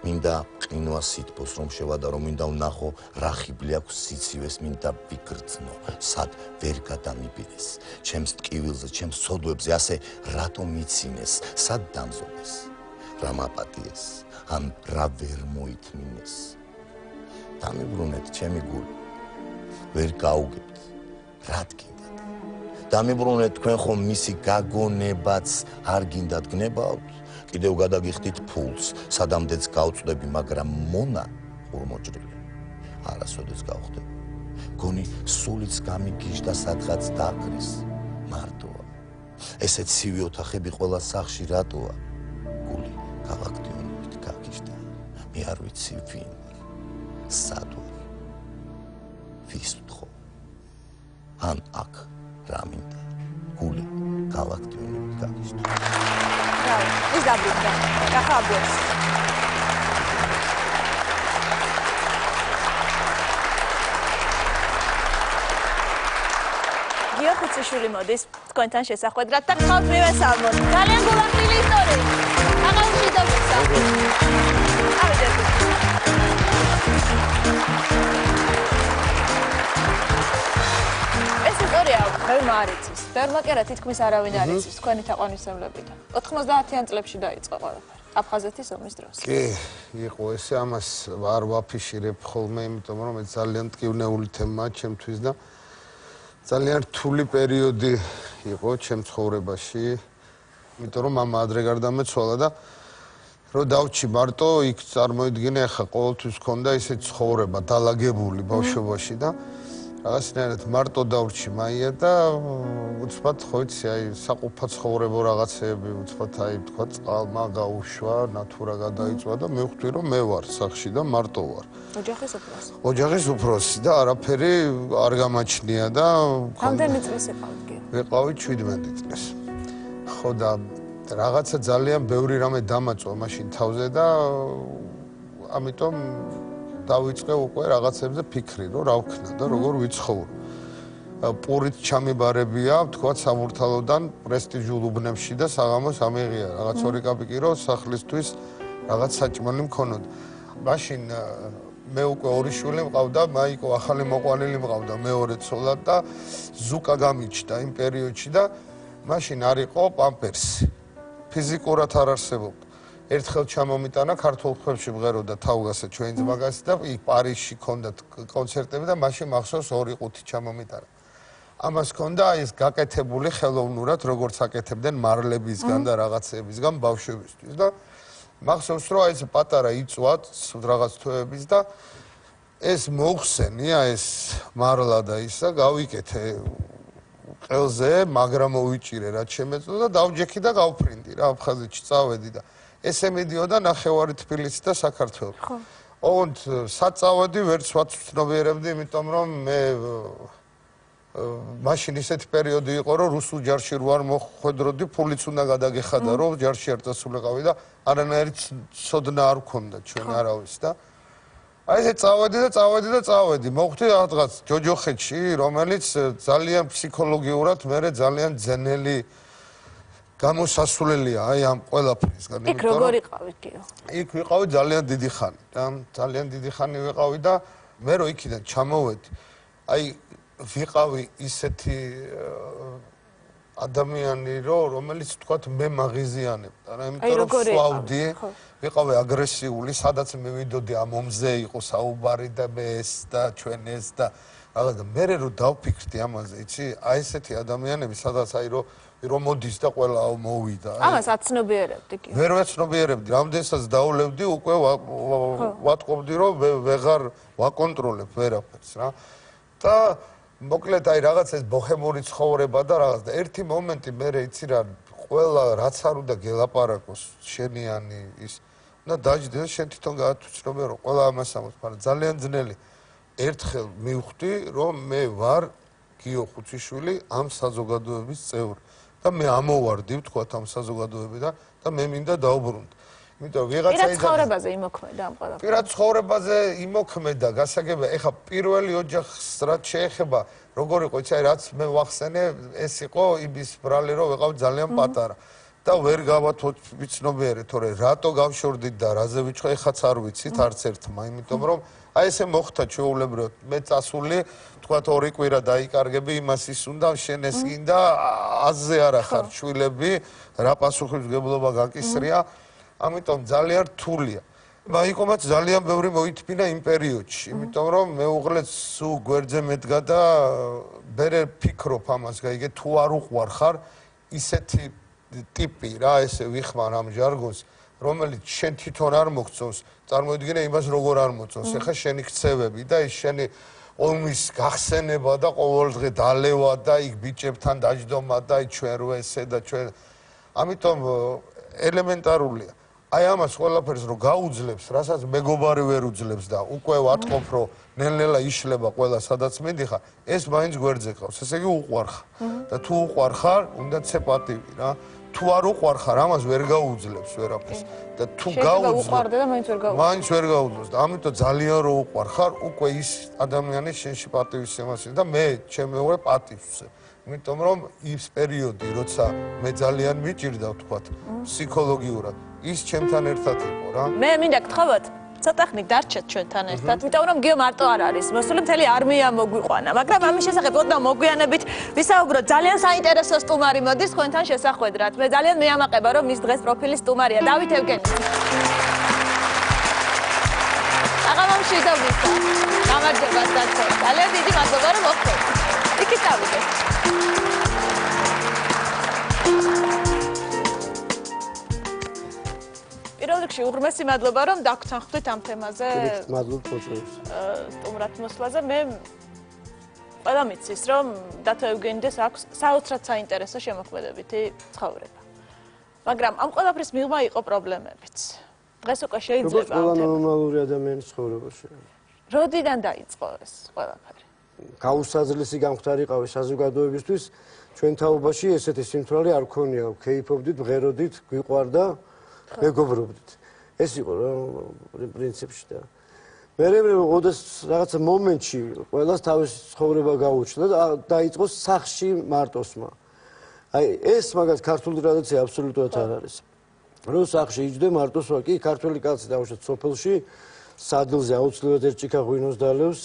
მინდა ყინვას სითბოს რომ შევადარო, მინდა ვნახო რა ხიბლი აქვს სიცივეს, მინდა ვიგრძნო, სად ვერ გადამიბიდეს, ჩემს ტკივილზე, ჩემს სოდვებზე, ასე რატომ მიცინეს, სად დამზოდეს, რა მაპატიეს, ან რა ვერ მოითმინეს. დამიბრუნეთ ჩემი გული, ვერ გაუგებთ, რა გინდათ. დამიბრუნეთ თქვენ ხომ მისი გაგონებაც არ გინდათ გნებავთ. კიდევ გადაგიხდით ფულს, სადამდეც გავწდები, მაგრამ მონა ხურმოჭრილი. არასოდეს გავხდები. გონი სულიც გამიგიჟდა სადღაც დაკრის. მარტოა. ესე ცივი ოთახები ყველა სახში რატოა? გული galaktionivit გაგიჟდა. მე არ ვიცი ვინ ვარ. სად ვარ? ვის ვთხოვ? ან აქ რა მინდა? გული galaktionivit გაგიჟდა. ის დაბრუნდა. გახაბოს. გიახ მარციშვილი მოდის თქვენთან შესახვედრად და გყავთ მივესალმოთ. ძალიან გულახდილი ისტორია. აღარში დავსა. ავიდეთ. ეს ისტორია ბევრმა არ იცის. ბევრმა კი არა თითქმის არავინ არ იცის თქვენი თაყვანისმებლებიდან. 90-იან წლებში დაიწყო ყველაფერი. აფხაზეთის ომის დროს. კი, იყო ესე ამას არ ვაფიშირებ ხოლმე, იმიტომ რომ ეს ძალიან ტკივნეული თემაა ჩემთვის და ძალიან რთული პერიოდი იყო ჩემ ცხოვრებაში. იმიტომ რომ მამა ადრე გარდამეცვალა და რომ დავჭი მარტო იქ წარმოიდგინე ახლა ყოველთვის მქონდა ისე ცხოვრება დალაგებული ბავშვობაში და რაღაცნაირად მარტო დავრჩი მაია და უცბად ხო იცი აი საყოფა ცხოვრება რაღაცეები უცბად აი თქვა წყალმა გაუშვა ნატურა გადაიწვა და მივხვდი რომ მე ვარ სახში და მარტო ვარ ოჯახის უფროსი ოჯახის უფროსი და არაფერი არ გამაჩნია და რამდენი წლის იყავთ კი ვიყავი 17 წლის ხო და რაღაცა ძალიან ბევრი რამე დამაწვა მაშინ თავზე და ამიტომ დავიწყე უკვე რაღაცებზე ფიქრი, რომ რა ვქნა და როგორ ვიცხოვრო. პურით ჩამიბარებია, თქვა სამურთალოდან პრესტიჟულ უბნებში და საღამოს ამიღია. რაღაც ორი კაპიკი რო სახლისთვის რაღაც საჭმელი მქონოდა. მაშინ მე უკვე ორი შვილი მყავდა, მაიკო ახალი მოყვანილი მყავდა, მეორე ცოლად და ზუკა გამიჩნდა იმ პერიოდში და მაშინ არ იყო პამპერსი. ფიზიკურად არ არსებობდა. ერთხელ ჩამომიტანა ქართულ ხმებში მღეროდა თავგასა ჩვენი ძმაგასი და იქ პარიზში ქონდათ კონცერტები და მაშინ მახსოვს 2-5 ჩამომიტანა. ამას ქონდა ეს გაკეთებული ხელოვნურად როგორც აკეთებდნენ მარლებისგან და რაღაცეებისგან ბავშვებისთვის და მახსოვს რომ ეს პატარა იწვა რაღაც თვეების და ეს მოხსენია ეს მარლა და ისა გავიკეთე ყელზე მაგრამ მოვიჭირე რაც შემეძლო და დავჯექი და გავფრინდი რა აფხაზეთში წავედი და ესე მიდიოდა ნახევარი თბილისი და საქართველო. ხო. ოღონდ საწავედი ვერც ვაცნობიერებდი, იმიტომ რომ მე მაშინ ისეთი პერიოდი იყო, რომ რუსულ ჯარში ვარ მოხვედროდი, ფულიც უნდა გადაგეხადა, რომ ჯარში არ წასულიყავი და არანაირი ცოდნა არ მქონდა ჩვენ არავის და აი ესე წავედი. მოვხვდი რაღაც ჯოჯოხეთში, რომელიც ძალიან ფსიქოლოგიურად მე ძალიან ძნელი გამოსასვლელია აი ამ ყველაფრისგან. იქ როგორ იყავით კიო? იქ ვიყავი ძალიან დიდი ხანი და ძალიან დიდი ხანი ვიყავი და მე რო იქიდან ჩამოვედი აი ვიყავი ისეთი ადამიანი რომელიც თქვათ მე მაღიზიანებდა რა იმიტომ რომ სვავდი ვიყავი აგრესიული სადაც მე ვიდოდი ამ ომზე იყო საუბარი და მე ეს და ჩვენ ეს და რაღაც და მე რო დავფიქრდი ამაზე იცი აი ესეთი ადამიანები სადაც აი რომ მოდის და ყველა მოვიდა. ამას აცნობიერებდი კი. ვერ ვაცნობიერებდი, რამდენსაც დაულევდი, უკვე ვატყობდი, რომ ვეღარ ვაკონტროლებ ვერაფერს რა. და მოკლედ აი რაღაც ეს ბოჰემური ცხოვრება და რაღაც და ერთი მომენტი მე იცი რა, ყველა რაც არ უნდა გელაპარაკოს შენიანი ის და დაждდი და შენ თვითონ გაათვიცნობე რომ ყველა ამას ამბობს, მაგრამ ძალიან ძნელი. ერთხელ მივხვდი, რომ მე ვარ გიო ხუციშვილი ამ საზოგადოების წევრი. და მე ამოვარდი ვთქვათ ამ საზოგადოებიდან და მე მინდა დაუბრუნდე. იმიტომ ვიღაცა პირად ცხოვრებაზე იმოქმედა ამ ყველაფერს. პირად ცხოვრებაზე იმოქმედა, გასაგებია, ეხა პირველი ოჯახს რაც შეეხება, როგორ იყო, იცი, რაც მე ვახსენე, ეს იყო იმის ბრალი, რომ ვიყავ ძალიან პატარა. და ვერ გავაცნობიერე, თორე რატო გავშორდით და რაზე ვიჩხე, ეხაც არ ვიცით არც ერთმა, იმიტომ რომ აი ესე მოხდა ჩვეულებრივად, მე წასული, თქვათ 2 კვირა დაიკარგები, იმას ის უნდა, შენ ეს გინდა, აზზე არა ხარ შვილები, რა პასუხისმგებლობა გაკისრია, ამიტომ ძალიან რთულია. მაიკომაც ძალიან ბევრი მოითმინა იმ პერიოდში, იმიტომ რომ მეუღლეც სულ გვერდზე მედგა და მე ფიქრობ ამას, გაიგე, თუ არ უყვარხარ, ისეთი ტიპი რა, ესე ვიხმარ ამ ჟარგონს, რომელიც შენ თვითონ არ მოგწონს, წარმოიდგინე იმას როგორ არ მოწონს, ეხა შენი ქცევები და ის შენი ომის გახსენება და ყოველდღე დალევა და იქ ბიჭებთან დაждდომა და აი ჩვენ რო ესე და ჩვენ ამიტომ ელემენტარულია. აი ამას ყველაფერს რო გაუძლებს, რასაც მეგობარი ვერ უძლებს და უკვე ვატყობ რომ ნელ-ნელა იშლება ყველა სადაც მიდიხარ, ეს მაინც გვერდზე ყავს. ესე იგი უყვარხარ. და თუ უყვარხარ, უნდა ცე პატივი რა. თუ არ უყვარხარ, ამას ვერ გაუძლებს ვერაფერს. და თუ გაუძლებს, უყვარდა და მაინც ვერ გაუძლებს. მაინც ვერ გაუძლებს და ამიტომ ძალიან რო უყვარხარ, უკვე ის ადამიანი შენში პატივის ემას და მე ჩემ მეუღლე პატივს. იმიტომ რომ ის პერიოდი, როცა მე ძალიან მიჭირდა ვთქვათ, ფსიქოლოგიურად, ის ჩემთან ერთად იყო რა. მე მინდა გთხოვოთ, ცოტა ხნით დარჩეთ ჩვენთან ერთად, იმიტომ რომ გიო მარტო არ არის, მოსული მთელი არმია მოგვიყვანა, მაგრამ ამის შესახებ ოდნავ მოგვიანებით ვისაუბროთ. ძალიან საინტერესო სტუმარი მოდის თქვენთან შესახვედრად. მე ძალიან მეამაყება, რომ ის დღეს პროფილი სტუმარია, დავით ევგენიძე. გამომშვიდობისა. გამარჯობა დაცო. ძალიან დიდი მადლობა რომ მოხვდით. იქით დავიდეთ. პირველ რიგში უღრმესი მადლობა რომ დაგვრჩენხდით ამ თემაზე. მადლობა მოწვევს. სტუმრად მოსვლაზე. მე ყველა მიცის რომ დათო ევგენიძეს აქვს საოცრად საინტერესო შემოქმედებითი ცხოვრება. მაგრამ ამ ყველაფრის მიღმა იყო პრობლემებიც. დღეს უკვე შეიძლება როგორც ყველა ნორმალური ადამიანის ცხოვრებაში. როდიდან დაიწყო ეს ყველაფერი? გაუსაძლისი გამختარი ყავი საზოგადოებისთვის ჩვენ თაობაში ესეთი სიმთვრალე არ ქონია. ვქეიფობდით, ვღეროდით, გვიყვარდა, მეგობრობდით. ეს იყო პრინციპში და მე რაღაცა მომენტში ყველას თავის ცხოვრება გაუჩნდა და დაიწყო სახლში მარტოსმა. აი ეს მაგათ ქართული ტრადიცია აბსოლუტურად არ არის. რომ სახლში იჯდე მარტოს ვარ კი ქართული კაცი დაუშვათ სოფელში სადილზე აუცილებლად ერთ ჭიქა ღვინოს დალევს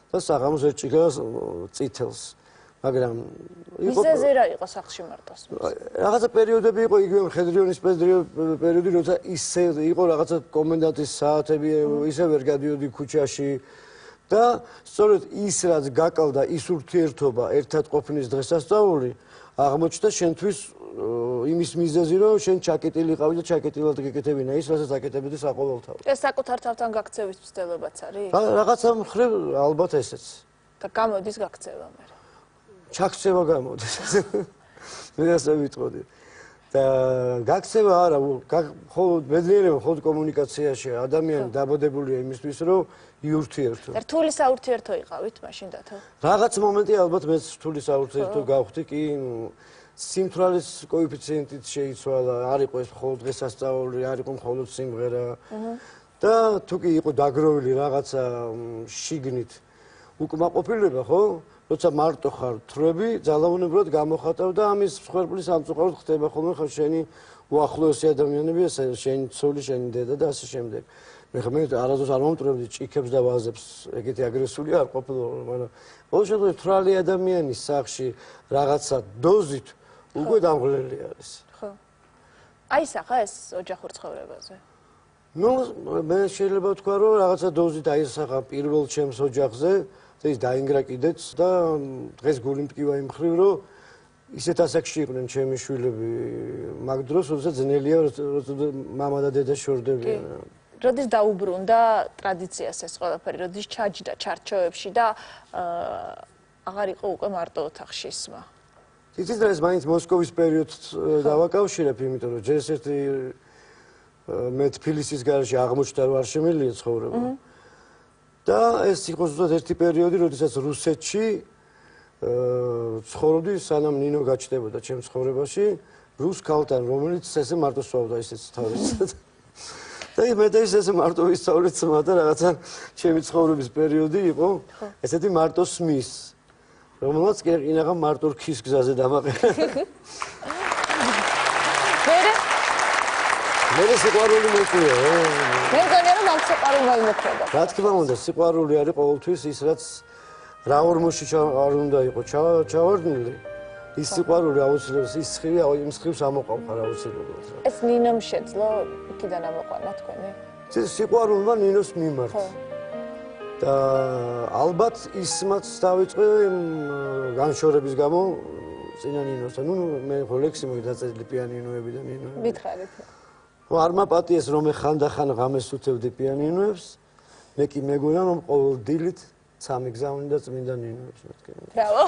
და საღამოს ერთ ჭიქა წითელს. მაგრამ მიზეზი რა იყო სახლში მარტოს? რაღაცა პერიოდები იყო იგივე მხედრიონის პერიოდი, როცა ისე იყო რაღაცა კომენდანტის საათები, ისე ვერ გადიოდი ქუჩაში და სწორედ ის რაც გაკალდა ის ურთიერთობა ერთად ყოფნის დღესასწაული აღმოჩნდა შენთვის იმის მიზეზი რომ შენ ჩაკეტილი ყავი და ჩაკეტილად გეკეთებინა ის რასაც აკეთებდი საყოველთაოდ. ეს საკუთარ თავთან გაქცევის ცდილობაც არის? რაღაცა მხრივ ალბათ ესეც. და გამოდის გაქცევა მე. ჩაქცევა გამოდის. მე ასე ვიტყოდი. და გაქცევა არა, მხოლოდ ბედნიერება მხოლოდ კომუნიკაციაში ადამიანი დაბადებულია იმისთვის რომ იურთიერთო. რთული საურთიერთო იყავით მაშინ დათო? რაღაც მომენტი ალბათ მეც რთული საურთიერთო გავხდი კი სიმთვრალის კოეფიციენტით შეიცვალა, არ იყო ეს მხოლოდ დღესასწაული, არ იყო მხოლოდ სიმღერა და თუ კი იყო დაგროვილი რაღაცა შიგნით უკმაყოფილება, ხო? როცა მარტო ხარ, თრები ძალაუნებურად გამოხატავ და ამის მსხვერპლის სამწუხაროდ ხდება ხოლმე ხო შენი უახლოესი ადამიანები, შენი ცოლი, შენი დედა და ასე შემდეგ. მე არასდროს არ მომტვრევდი ჭიქებს და ვაზებს, ეგეთი აგრესული არ ყოფილა, მაგრამ ყოველ შემთხვევაში თრალი ადამიანის სახლში რაღაცა დოზით უკვე დამღლელი არის. ხო. აისახა ეს ოჯახურ ცხოვრებაზე? ნუ მე შეიძლება ვთქვა რომ რაღაცა დოზით აისახა პირველ ჩემს ოჯახზე და ის დაინგრა კიდეც და დღეს გული მტკივა იმ მხრივ რომ ისეთ ასაკში იყვნენ ჩემი შვილები მაგ დროს როდესაც ძნელია როცა მამა და დედა შორდებიან. როდის დაუბრუნდა ტრადიციას ეს ყველაფერი, როდის ჩაჯდა ჩარჩოებში და აღარ იყო უკვე მარტო ოთახში ისმა? იცით რა ეს მაინც მოსკოვის პერიოდს დავაკავშირებ, იმიტომ რომ ჯერ ერთი მე თბილისის გარეშე აღმოჩნდა რომ არ შემიძლია ცხოვრება. და ეს იყო ზუსტად ერთი პერიოდი, როდესაც რუსეთში ცხოვრობდი, სანამ ნინო გაჩნდებოდა ჩემ ცხოვრებაში, რუს ქალთან, რომელიც ესე მარტო სწავლობდა ისეც თავის. და მე და ისე მარტო ვისწავლე ძმა და რაღაცა ჩემი ცხოვრების პერიოდი იყო ესეთი მარტო სმის, რომელსაც კი ინაღა მარტო რქის გზაზე დამაყენა. მე სიყვარული მეკვია. მე მგონია რომ ამ სიყვარულმა იმოქმედა. რა თქმა უნდა, სიყვარული არის ყოველთვის ის რაც რა ორმოში არ უნდა იყოს ჩავარდნილი. ის სიყვარული აუცილებლად ის ხრივი იმ ხრივს ამოყავხარ აუცილებლად. ეს ნინომ შეძლო იქიდან ამოყვანა თქვენი? სიყვარულმა ნინოს მიმართ. და ალბათ ისმაც დავიწყე განშორების გამო წინა ნინოსთან. ნუ მე ხო ლექსი მოგდაწერილი პიანინოები და ნინოები. მითხარით. არ მაპატიეს რომ მე ხანდახან ღამეს უთევდი პიანინოებს, მე კი მეგონა რომ ყოველ დილით წამიგზავნი და წმინდა ნინოებს მეთქე. ბრავო.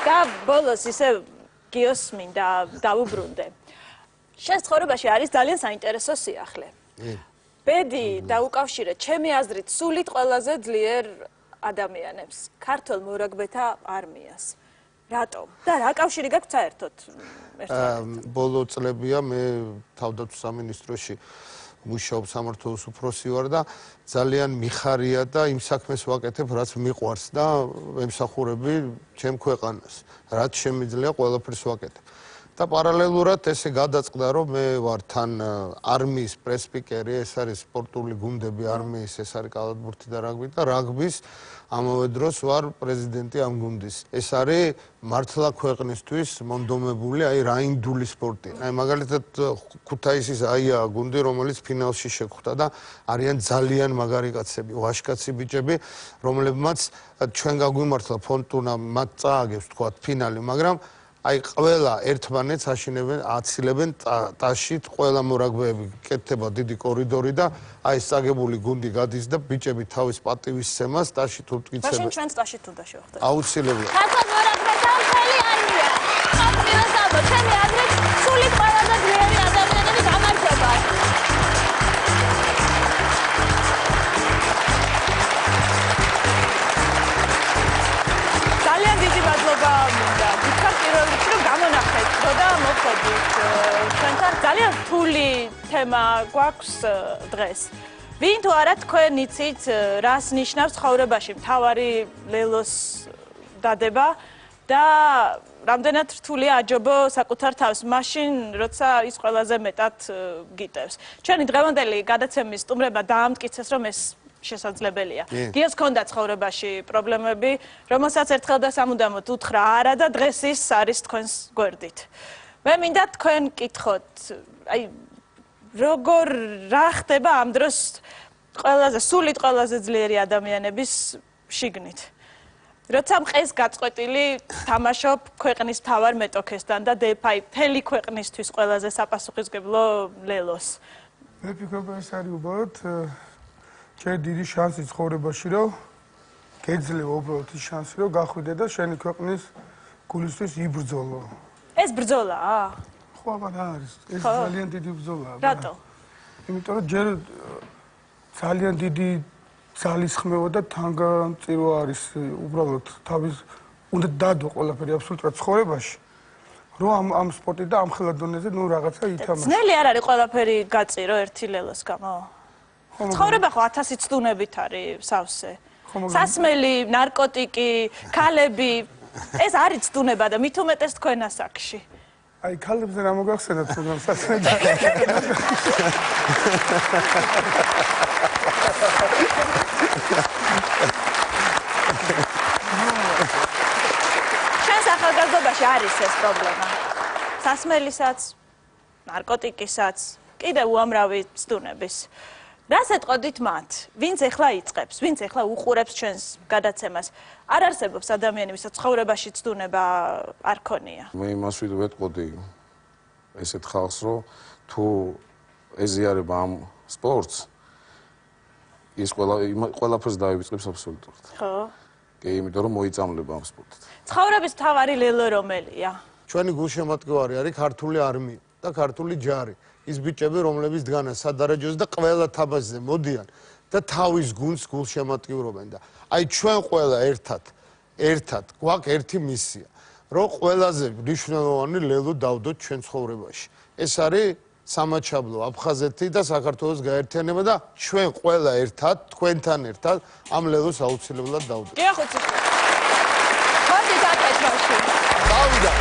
და ბოლოს ისე გიოს მინდა დავუბრუნდე. შენ ცხოვრებაში არის ძალიან საინტერესო სიახლე. ბედი დაუკავშირე ჩემი აზრით სულით ყველაზე ძლიერ ადამიანებს, ქართულ მორაგბეთა არმიას. რატომ? და რა კავშირი გაქვს საერთოდ ერთმანეთთან? ბოლო წლებია მე თავდაცვის სამინისტროში მუშაობ სამმართველოს უფროსი ვარ და ძალიან მიხარია და იმ საქმეს ვაკეთებ, რაც მიყვარს და ემსახურები ჩემ ქვეყანას. რაც შემიძლია ყველაფერს ვაკეთებ. და პარალელურად ესე გადაწყდა, რომ მე ვარ თან არმიის პრესპიკერი, ეს არის სპორტული გუნდები არმიის, ეს არის კალათბურთი და რაგბი და რაგბის ამავე დროს ვარ პრეზიდენტი ამ გუნდის. ეს არის მართლა ქვეყნისთვის მონდომებული, რაინდული სპორტი. მაგალითად ქუთაისის აია გუნდი, რომელიც ფინალში შეხვდა და არიან ძალიან მაგარი კაცები, ვაჟკაცი ბიჭები, რომლებმაც ჩვენ გაგვიმართლა ფონტუნა მათ წააგებს თქვა ფინალი, მაგრამ ყველა ერთმანეთს აშინებენ, აცილებენ ტაშით, ყველა მორაგბეები კეთდება დიდი კორიდორი და ეს წაგებული გუნდი გადის და ბიჭები თავის პატივისცემას ტაშით უთვიცებენ. მაშინ ჩვენც ტაშით უნდა შევხვდეთ. აუცილებლად. ქართულ მორაგბეთა მთელი არმია. ყოველას ალბათ, ჩემი აზრით, სულით ყველაზე ძლიერი ადამიანები გამარჯობა. ძალიან დიდი მადლობა მინდა. გითხრათ პირველ რიგში, რომ გამონახეთ და მოხდით ჩვენთან. ძალიან რთული თემა გვაქვს დღეს. ვინ თუ არა თქვენ იცით, რას ნიშნავს ცხოვრებაში მთავარი ლელოს დადება და რამდენად რთულია აჯობო საკუთარ თავს, მაშინ როცა ის ყველაზე მეტად გიტევს. ჩვენი დღევანდელი გადაცემის სტუმრება დაამტკიცეს, რომ ეს შესაძლებელია. გიოს ჰქონდა ცხოვრებაში პრობლემები, რომელსაც ერთხელ და სამუდამოდ უთხრა არა და დღეს ის არის თქვენს გვერდით. მე მინდა თქვენ კითხოთ, როგორ რა ხდება ამ დროს სულით ყველაზე ძლიერი ადამიანების შიგნით. როცა მყეს გაწყვეტილი თამაშობ ქვეყნის მთავარ მეტოქესთან და მთელი ქვეყნისთვის ყველაზე საპასუხისმგებლო ლელოს. მე ფიქრობ, ეს არის უბრალოდ ჩემი დიდი შანსი ცხოვრებაში, რომ გეძლევა უბრალოდ ის შანსი, რომ გახვიდე და შენი ქვეყნის გულისთვის იბრძოლო. ეს ბრძოლაა? ხო, აბა არის. ეს ძალიან დიდი ბრძოლაა. რატო? იმიტომ რომ ჯერ ძალიან დიდი ძალისხმევა და თანგამწირო არის უბრალოდ თავის უნდა დადო ყველაფერი აბსოლუტურად ცხოვრებაში. რომ ამ სპორტით და ამ ხელადონეზე ნუ რაღაცა ითამაშო. ძნელი არ არის ყველაფერი გაწირო ერთი ლელოს გამო? ცხოვრება ხო 1000 ცდუნებით არის სავსე. სასმელი, ნარკოტიკი, ქალები, ეს არის ცდუნება და მით უმეტეს თქვენ ასაკში. აი, ქალებზე რა მოგახსენათ, მაგრამ სასმელი. ჩვენს ახალგაზრდობაში არის ეს პრობლემა. სასმელისაც, ნარკოტიკისაც, კიდევ უამრავი ცდუნების. რას ეტყოდით მათ? ვინც ეხლა იწყებს, ვინც ეხლა უყურებს ჩვენს გადაცემას? არ არსებობს ადამიანი, ვისაც ცხოვრებაში ცდუნება არ ქონია. მე იმას ვეტყოდი ესეთ ხალხს, რომ თუ ეზიარება ამ სპორტს, ის ყველაფერს დაივიწყებს აბსოლუტურად. ხო? კი, იმიტომ რომ მოიწამლება ამ სპორტით. ცხოვრების მთავარი ლელო რომელია? ჩვენი გულშემატკივარი არის ქართული არმია. გახდა ქართული ჯარი. ის ბიჭები, რომლებიც დგანან სადარაჯოზე და ყველა თამაშზე მოდიან და თავის გულს გულშემატკივრობენ და აი ჩვენ ყველა ერთად გვაქვს ერთი მისია, რომ ყველაზე მნიშვნელოვანი ლელო დავდოთ ჩვენ ცხოვრებაში. ეს არის სამაჩაბლო, აფხაზეთი და საქართველოს გაერთიანება და ჩვენ ყველა ერთად, თქვენთან ერთად ამ ლელოს აუცილებლად დავდოთ. გიახოცი. მოდით აკეთ მაშინ. დავიდა.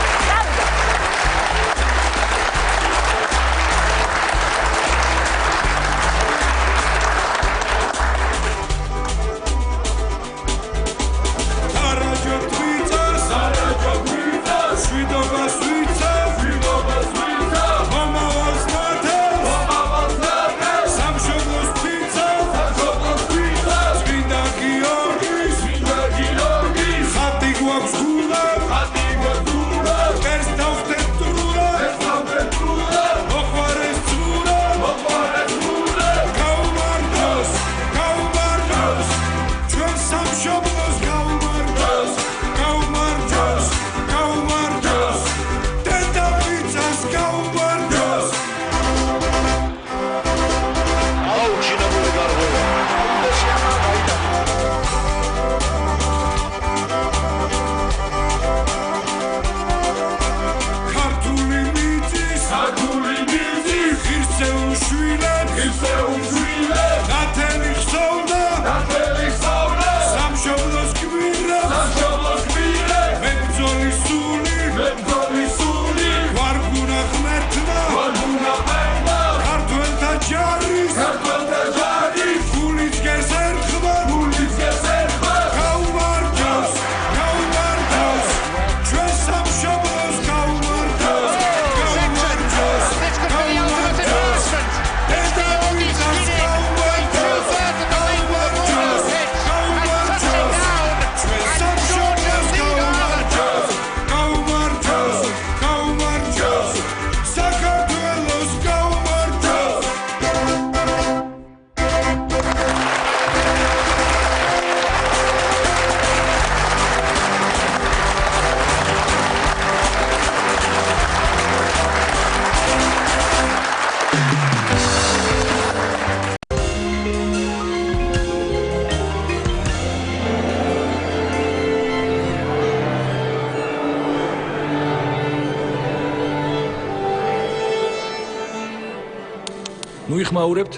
მოიხმაურებთ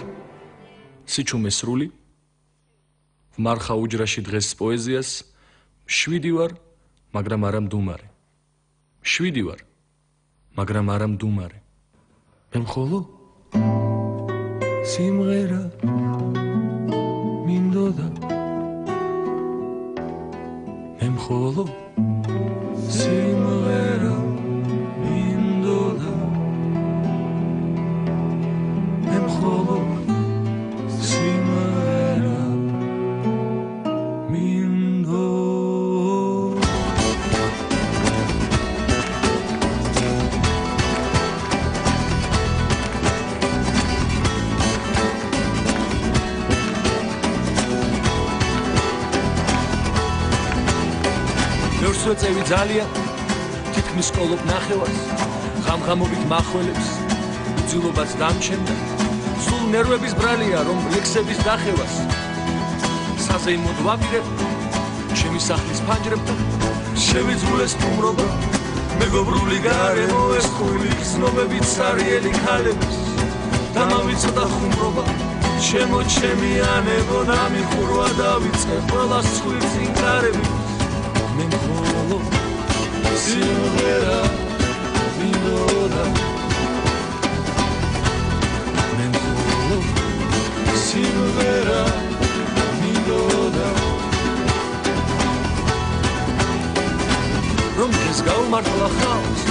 სიჩუმე სრული ვმარხა უჯრაში დღეს პოეზიას 7 ვარ მაგრამ არა მდუმარე 7 ვარ მაგრამ არა მდუმარე მე მხოლო სიმღერა მინდოდა მე მხოლო სიმღერა მინდოდა მხოლო სიმღერა მინდოდა ბევრს ვეწევი ძალიან თითქმის კოლობ ნახევარს ღამღამობით მახველებს უძილობას დამჩენდა სულ ნერვების ბრალია რომ ლექსების დახევას საზეიმოდ ვაპირებ ჩემი სახლის ფანჯრებთან შევიძულეს ფუმრობა მეგობრული გარემო ეს ხული გზნობებით სარიელი ქალებს დამავიცოდა ხუმრობა ჩემო ჩემიანებო დამიხურვა დავიწყე ყველას ცხვირს ინკარები მე მხოლო სიმღერა მინდოდა სიმღერა მინდოდა რომ ეს გაუმართლა ხალხს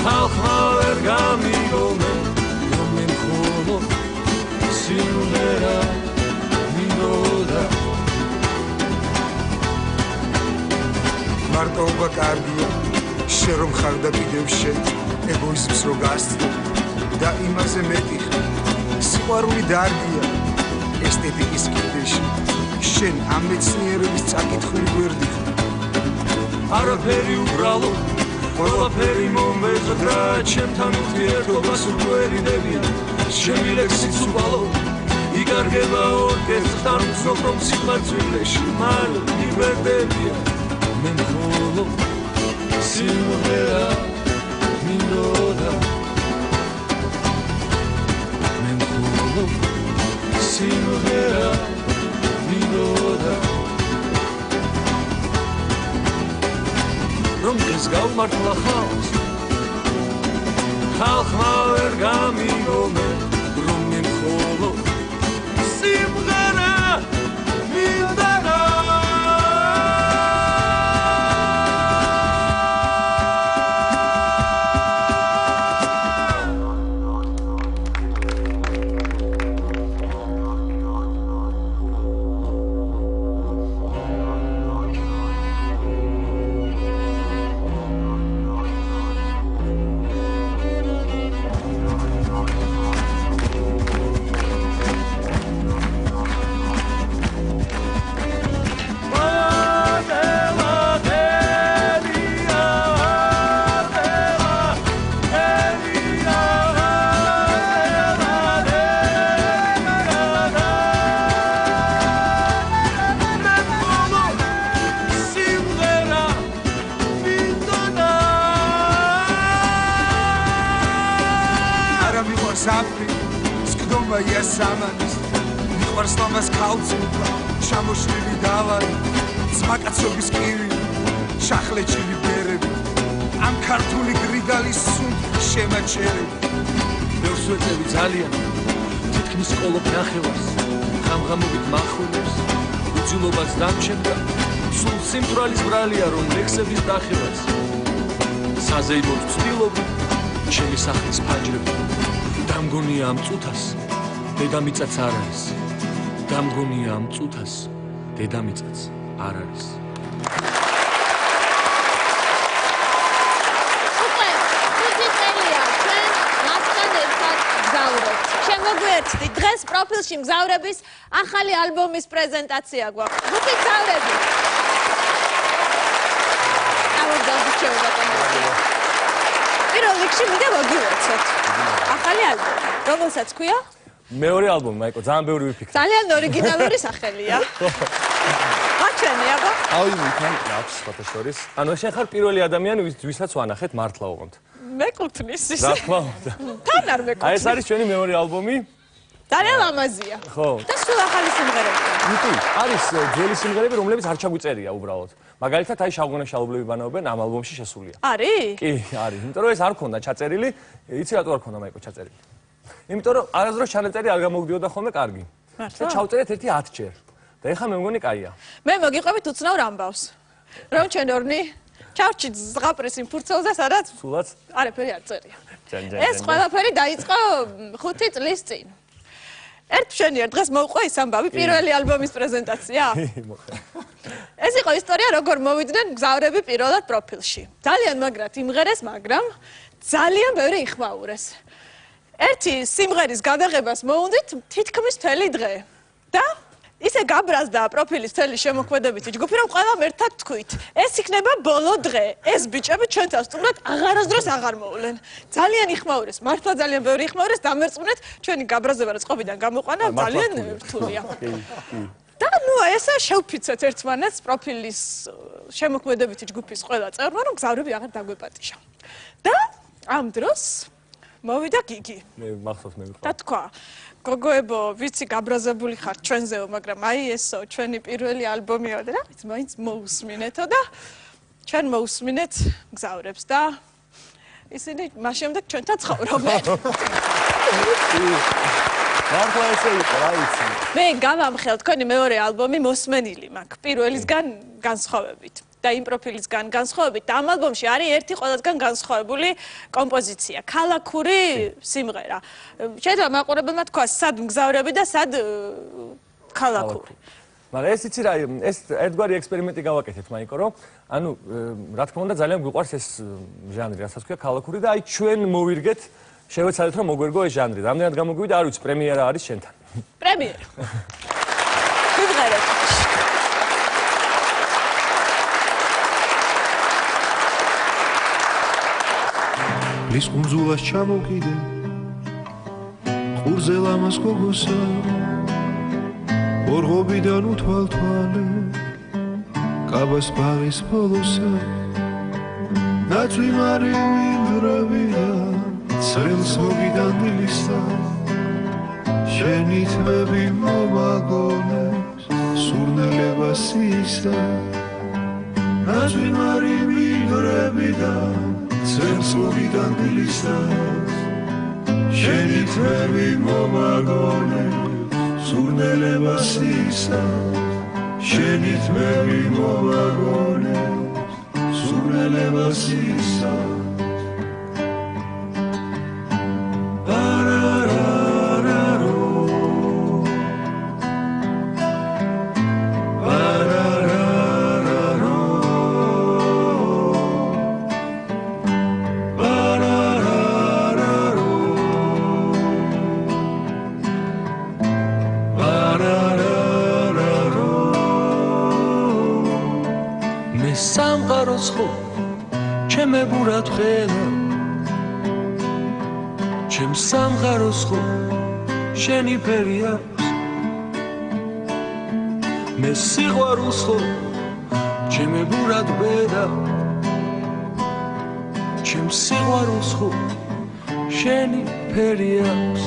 ხალხმა ვერ გამიგონა რომ მე მხოლოდ სიმღერა მინდოდა მარტოობა კარგია შენ რომ ხარ და კიდევ შენ ეგოიზმს რო გასწრებ და იმაზე მეტი სიყვარული დარგია ესთეტიკის კიდეში შენ ამ მეცნიერების წაკითხული გვერდი არაფერი უბრალო ყველაფერი მომბეზრდა ჩემთან ურთიერთობას უყვერიდებიან ჩემი ლექსიც უყალო იგარგება ორკესტრთან ვცნობ რომ სიმართლეში მალე იბერდებიან მე მხოლოდ სიმღერა მინდოდა მე მხოლოდ სიმღერა მინდოდა რომ ეს გავმართლა ხალხს ხალხმა ვერ გამიგონე რომ მე მხოლოდ სიმღერა მინდოდა სამანის მიყვარს ლამას ქალწულყა ჩამოშლილი დავარი ძმაკაცობის კივი შახლეჭილი ბერები ამ ქართული გრიგალის სუნთ შემაჩერები ბევრს ვეწევი ძალიან თითქმის ყოლობ ნახევარს ხამხამობით მახვილებს უძილობას დამჩენდა სულ სიმთვრალის ბრალია რომ ლექსების დახევას საზეიმოდ ვცდილობ ჩემი სახლის ფანჯრები დამგონია ამ წუთას დედამიწაც არ არის. დამგონია ამ წუთას დედამიწაც არ არის. უკვე თვითი წელია ჩვენ მასთან ერთად გზავრობთ. შემოგვიერთდით დღეს პროფილში მგზავრების ახალი ალბომის პრეზენტაცია გვაქვს. გუპი გზავრები. პირველ რიგში მინდა მოგივეცოთ. ახალი ალბომი. რომელსაც ქვია? მეორე ალბომი, მაიკო, ძალიან ბევრი ვიფიქრე. ძალიან ორიგინალური სახელია. აჩვენე, აბა. ავიმიქან აქვს ფოტოშორის. ანუ შენ ხარ პირველი ადამიანი, ვისაც ვანახეთ მართლა უყოთ. მეკუთვნის ის. რა თქმა უნდა. თან არ მეკუთვნის. აი ეს არის ჩვენი მეორე ალბომი. ძალიან ლამაზია. ხო. და სულ ახალი სიმღერები. იტი, არის ძველი სიმღერები, რომლებიც არ ჩაგვიწერია უბრალოდ. მაგალითად, აი შავგონა შალობლები ბანაობენ ამ ალბომში შესულია. არის? კი, არის. იმიტომ რომ ეს არ ქონდა ჩაწერილი, იცი რატო არ ქონდა მაიკო ჩაწერილი? იმიტომ რომ არასდროს ჩანაწერი არ გამოგდიოდა ხოლმე კარგი. მართლა? და ჩავწერეთ ერთი 10 ჯერ. და ეხლა მე მგონი კაია. მე მოგიყვებით უცნაურ ამბავს. რომ ჩვენ ორნი ჩავჭით ზღაპრის იმ ფურცელზე, სადაც სულაც არაფერი არ წერია. ჯან. ეს ყველაფერი დაიწყო 5 წლის წინ. ერთ მშვენიერ დღეს მოვყვა ის ამბავი პირველი ალბომის პრეზენტაცია. ეს იყო ისტორია, როგორ მოვიდნენ მგზავრები პირველად პროფილში. ძალიან მაგრად იმღერეს, მაგრამ ძალიან ბევრი იხმაურეს. ერთი სიმღერის გადაღებას მოუნდით თითქმის მთელი დღე. და ისე გაბრაზდა პროფილის მთელი შემოქმედებითი ჯგუფი, რომ ყველამ ერთად თქვით, ეს იქნება ბოლო დღე. ეს ბიჭები ჩვენთან სტუმრად აღარასდროს აღარ მოვლენ. ძალიან იხმაურეს, მართლა ძალიან ბევრი იხმაურეს, დამერწმუნეთ, ჩვენი გაბრაზება რა წყობიდან გამოყვანა ძალიან რთულია. და ნუ ესა შევფიცეთ ერთმანეთს პროფილის შემოქმედებითი ჯგუფის ყველა წევრმა, რომ გზავრები აღარ დაგვეპატიშა. და ამ დროს მოვიდა გიგი. მე მახსოვს მე ვიყავ. და თქვა, გოგოებო, ვიცი გაბრაზებული ხართ ჩვენზეო, მაგრამ აი ესო ჩვენი პირველი ალბომია და რაღაც მაინც მოусმინეთო და ჩვენ მოусმინეთ გზავრებს და ისინი მას შემდეგ ჩვენთან ცხოვრობენ. მართლა ესე იყო, რა იცი. მე გავამხელ თქვენი მეორე ალბომი მოსმენილი მაქვს პირველისგან განსხვავებით. და იმ პროფილისგან განსხვავებით და ამ ალბომში არის ერთი ყველასგან განსხვავებული კომპოზიცია, ქალაქური სიმღერა. შეიძლება მაყურებელმა თქვა, სად მგზავრები და სად ქალაქური. მაგრამ ეს იცი რა, ეს ერთგვარი ექსპერიმენტი გავაკეთეთ, მაიკო, რომ ანუ რა თქმა უნდა ძალიან გვიყვარს ეს ჟანრი, რასაც ქვია ქალაქური და აი ჩვენ მოვირგეთ, შევეცადეთ რომ მოგვერგო ეს ჟანრი. რამდენად გამოგვივიდა, არ ვიცი, პრემიერა არის შენთან. პრემიერა. ვიმღერეთ. ლის კუნძულას ჩამოვკიდე ყურზე ლამას გოგოსა ორღობიდან უთვალთვალე კაბას ბაღის ბოლოსა ნაცვლი მარი მინდრებიდან წელს მოგიდან დილისა შენი თმები მომაგონებს სურნელებას ისა ნაცვლი მარი მინდრებიდან წელს მოგიდან დილისა შენი თმები მომაგონებს სურნელებას ისა შენი თმები მომაგონებს სურნელებას ისა ჩემებურად ხედა ჩემ სამყაროს ხო შენი ფერი აქვს მე სიყვარულს ხო ჩემებურად ბედა ჩემ სიყვარულს ხო შენი ფერი აქვს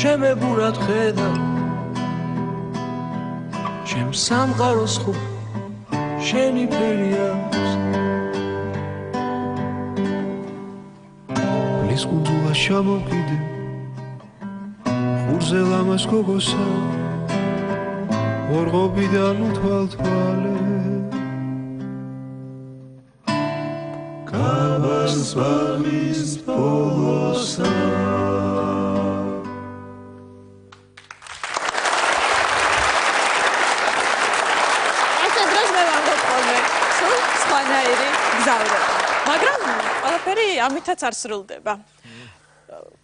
ჩემებურად ხედა ჩემ სამყაროს ხო შენი ფერი აქვს ლის კუნძულას ჩამოვკიდე ყურზე ლამას გოგოსა ორღობიდან უთვალთვალე კაბას ბაღის ბოლოსა მაგრამ ყველაფერი ამითაც არ სრულდება.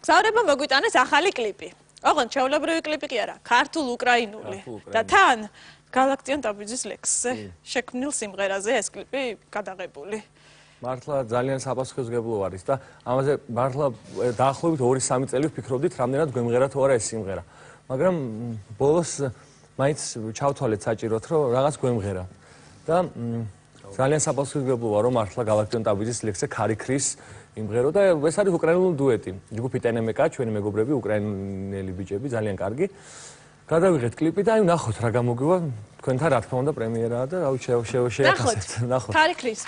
გზავრება მოგვიტანეს ახალი კლიპი. ოღონდ ჩვეულებრივი კლიპი კი არა, ქართულ უკრაინული. და თან გალაქტიონ ტაბიძის ლექსზე შექმნილ სიმღერაზე ეს კლიპი გადაღებული. მართლა ძალიან საპასუხისმგებლო არის და ამაზე მართლა დაახლოებით 2-3 წელი ვფიქრობდით, რამდენად გვემღერა თუ არა ეს სიმღერა. მაგრამ ბოლოს მაინც ჩავთვალეთ საჭიროდ, რომ რაღაც გვემღერა. და ძალიან საპასუხისმგებლოა, რომ მართლა გალაქტიონ ტაბიძის ლექსზე ქარიქრის იმღერო და ეს არის უკრაინული დუეტი. ჯგუფი TNMK, ჩვენი მეგობრები, უკრაინელი ბიჭები, ძალიან კარგი. გადავიღეთ კლიპი და აი ნახოთ რა გამოგვივა. თქვენთან რა თქმა უნდა პრემიერაა და რავი შეეხასეთ. ნახოთ. ქარიქრის.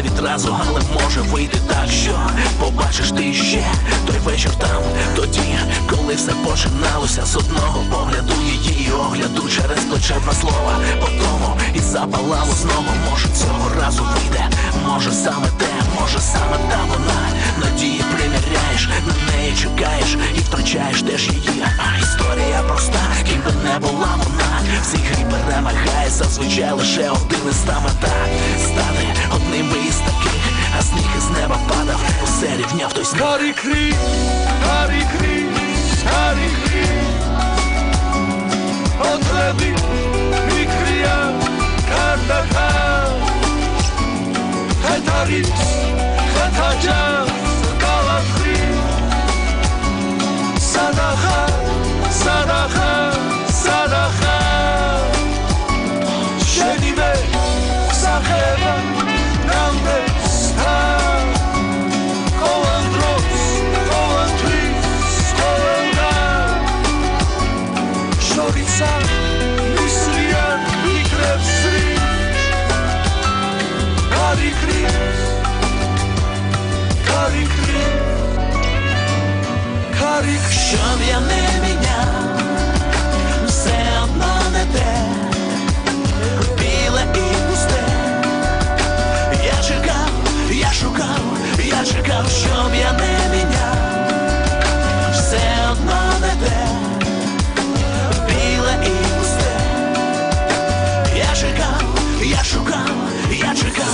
Відразу, але може вийти так, що побачиш ти ще той вечір там, тоді, коли все починалося з одного погляду її огляду через плече два слова по тому і запалало знову. Може цього разу вийде, може саме те, може саме та вона. Надії приміряєш, на неї чекаєш і втрачаєш теж її. А історія проста, ким би не була вона. В цій грі перемагає зазвичай лише один із та мета. Стати одним би із таких, а сніг із неба падав, усе рівняв той сніг. Харі-крі, харі-крі, харі-крі, отребі, мікрія, кардака, хетаріс, хетаджа, калафрі, садаха, садаха, садаха, შედიმე სახება ნამდვილსა ყოველ დროს ყოველთვის ყოველდღე შორიცა მისლიან ფიქრებს რით არიქრის Чтоб я не менял все одно не те, біле і пусте. Я чекав, щоб я не міняв все одно не те, біле і пусте. Я чекав.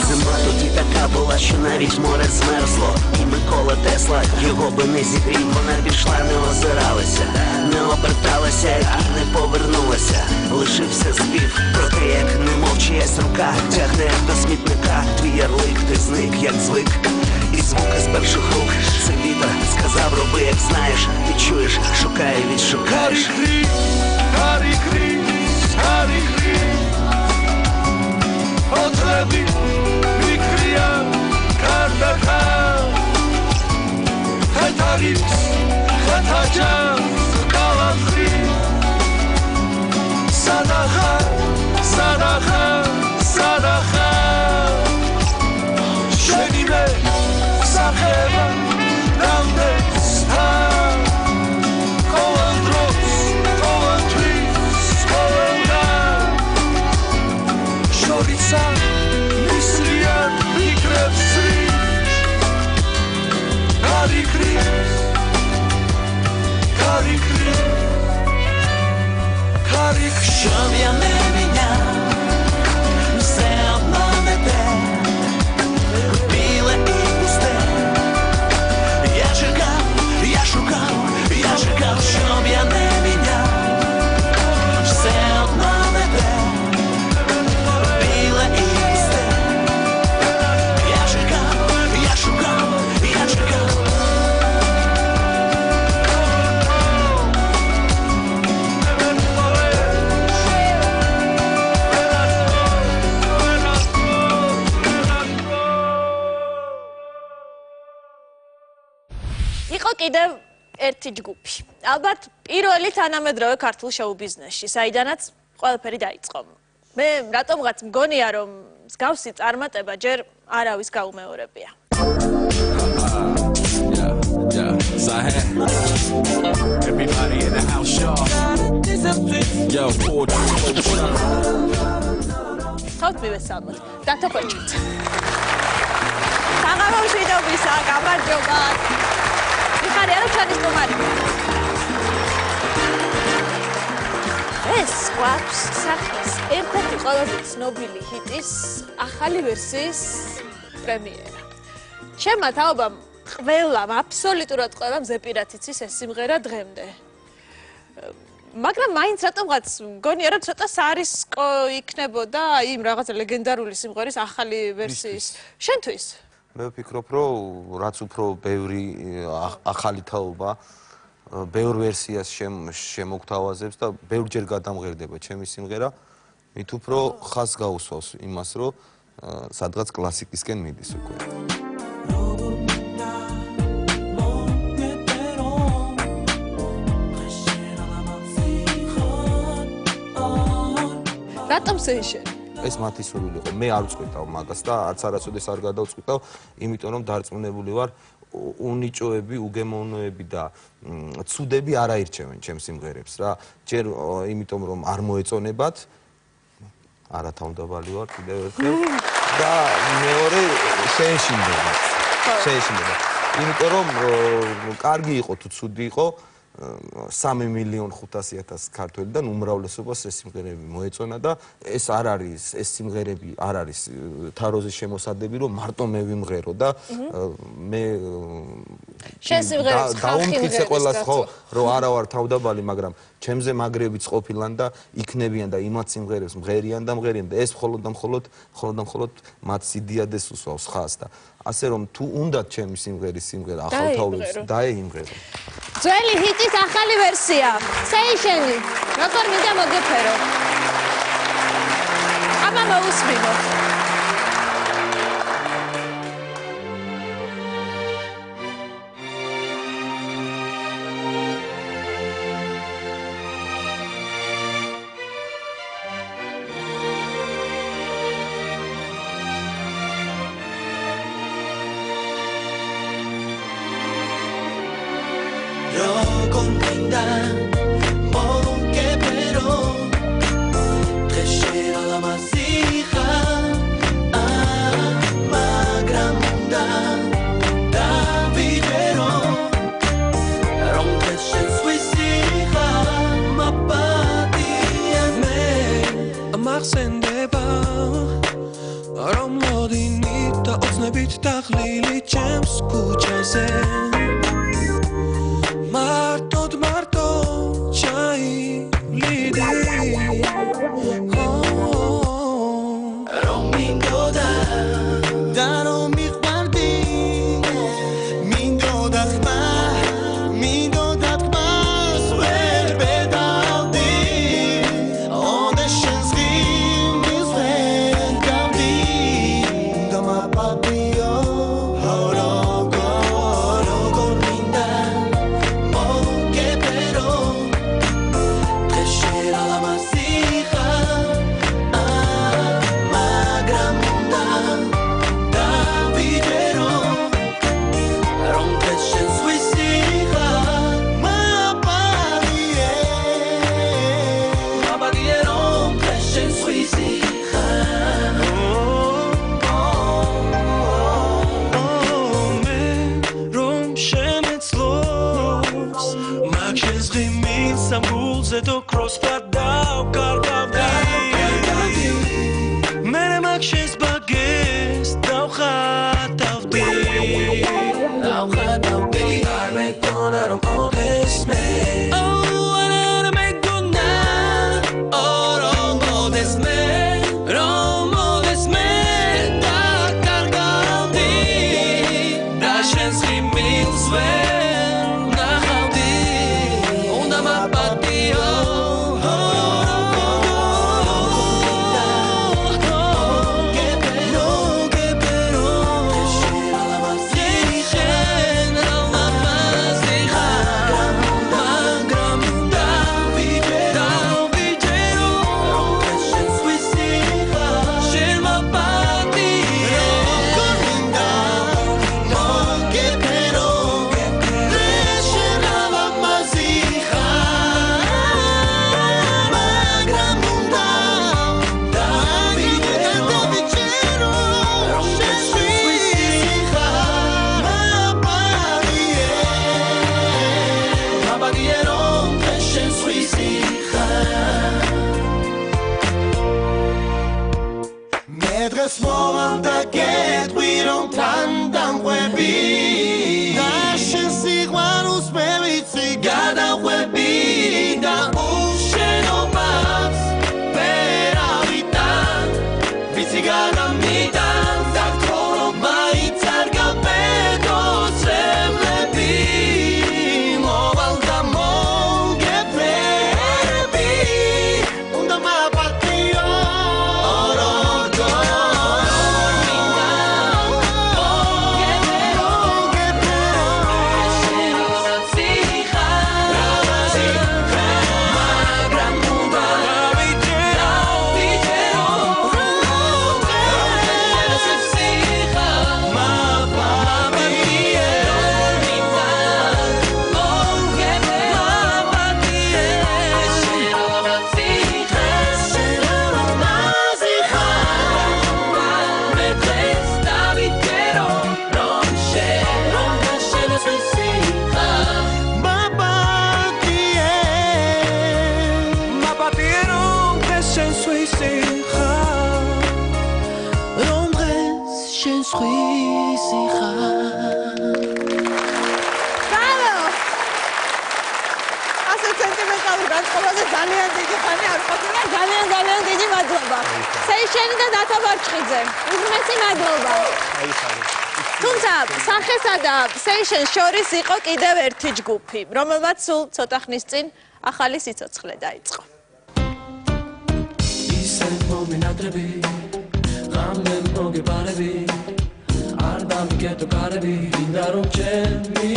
Зима тоді така була, що навіть море змерзло. І Микола Тесла його би не зігрів. Вона пішла, не озиралася, не оберталася і не повернулася. Лишився спів про те, як немов чиясь рука тягне до смітника. Твій ярлик, ти зник, як звик. І звуки з перших рук, це вітер сказав, роби, як знаєш. Ти чуєш, шукає, відшукаєш. Harry Chris ოთრები მიქრია კარდახან ხეთარის ხეთაჯანს კალახი სანახა შენიმე სახება რამდენს თან ყოველ დროს ყოველთვის ყოველდღე შორიცა მისრიან ფიქრებს Harry Chris Чтоб я не менял все одно не те, біле і пусте. Я чекав, щоб я не міняв все одно не те, біле і пусте. Я чекав. იყო კიდევ ერთი ჯგუფი. ალბათ პირველი თანამედროვე ქართულ შოუ-ბიზნესში, საიდანაც ყველაფერი დაიწყო. მე რატომღაც მგონია, რომ მსგავსი წარმატება ჯერ არავის გაუმეორებია. Everybody in the house, y'all. Yo, ხავთ მივესალმოთ. დათოფოჭით. საღამომშვიდობისა, გამარჯობა. მიხარი არა ჩვენი სტუმარი. ეს გვაქვს სახის ერთ-ერთი ყველაზე ცნობილი ჰიტის ახალი ვერსიის პრემიერა. ჩემმა თაობამ ყველამ, აბსოლუტურად ყველამ ზეპირად იცის ეს სიმღერა დღემდე. მაგრამ მაინც რატომღაც მგონია, რომ ცოტა სარისკო იქნებოდა იმ რაღაცა ლეგენდარული სიმღერის ახალი ვერსიის. შენთვის? მე ვფიქრობ, რომ რაც უფრო ბევრი ახალი თაობა ბევრ ვერსიას შემოგთავაზებს და ბევრჯერ გადამღერდება ჩემი სიმღერა, მით უფრო ხაზს გაუსვავს იმას, რომ სადღაც კლასიკისკენ მიდის უკვე. რატომ შეიშენ? ეს მათი სურვილი იყო. მე არ ვწყვეტავ მაგას და არც არასოდეს არ გადავწყვეტავ, იმიტომ რომ დარწმუნებული ვარ, უნიჭოები, უგემოვნოები და ცუდები არ აირჩევენ ჩემს სიმღერებს რა. ჯერ იმიტომ რომ არ მოეწონებათ, არათავდაბალი ვარ კიდევ ერთხელ და მეორე შეეშინდება. იმიტომ რომ კარგი იყო თუ ცუდი იყო 3,500,000 ქართველიდან უმრავლესობას ეს სიმღერები მოეწონა და ეს არ არის, ეს სიმღერები არ არის თაროზის შემოსადები, რომ მარტო მე ვიმღერო და მე შენ სიმღერებს დაუმტკიცე ყველას ხო, რომ არა ვარ თავდაბალი, მაგრამ ჩემზე მაგრებიც ყოფილან და იქნებიან და იმათ სიმღერებს მღერიან და ეს მხოლოდ და მხოლოდ მათ სიდიადეს უსვავს ხაზს და ასე რომ თუ უნდათ ჩემი სიმღერა ახალ თაობებს დაეიმღერო. ძველი ჰიტის ახალი ვერსია. შეიშენი. როგორ მინდა მოგეფერო. ამა მოусმინო. Yo მინდა მოგებერო დღეს შეალამაზიხა მაგრამ უნდა დავიჯერო რომ დღეს შეცვლისიხა მაპატია მე მახსენდება რომ მოდინით და ოცნებით დაღლილი ჩემს ქუჩაზე მარტოდ ჩაივლიდი რომ მინდოდა და რომ მიყვარდი მინდოდა ხმას ვერ ბედავდი ონდა შენს ღიმის ვერ გავდი და მაპატიო როგორ მინდა მოგებერო დღეს შეალამაზიხა მაგრამ უნდა დავიჯერო რომ დღეს შენს ვისიხა მაპატიე რომ დღეს შენს ვისიხა მე რომ შემეცლოს მაგ შენს ღიმის სამბულზე თუ ქროსფად დავკარგავდი მე მაგ შენს ბაგეს დავხატავდი არ მეკონა რომ მოდეს მე მოდეს მე დაკარგავდი და შენს ღიმილს ვერ ნახავდი უნდა მაპატიო დღეს მოვანდა გეტყვი რომ თან დამყვები და შენ სიყვარულს მე ვიცი გადავყვები და უშენობას ვერავიდან ვიცი გადამიდან და თქო რომ მაინც არ გავბედოსებლები მოვალ და მოგეფერები უნდა მაპატიო ძალიან დიდი ხანი არ ყოფილა ძალიან დიდი მადლობა სეიშენი და ნატა ბარჩხიძე უღმესი მადლობა თუმცა სახესა და სეიშენს შორის იყო კიდევ ერთი ჯგუფი რომელმაც სულ ცოტა ხნის წინ ახალი სიცოცხლე დაიწყო ისე მომენატრები ღამე მოგებარები არ დამიგეთო კარები მინდა რომ ჩემი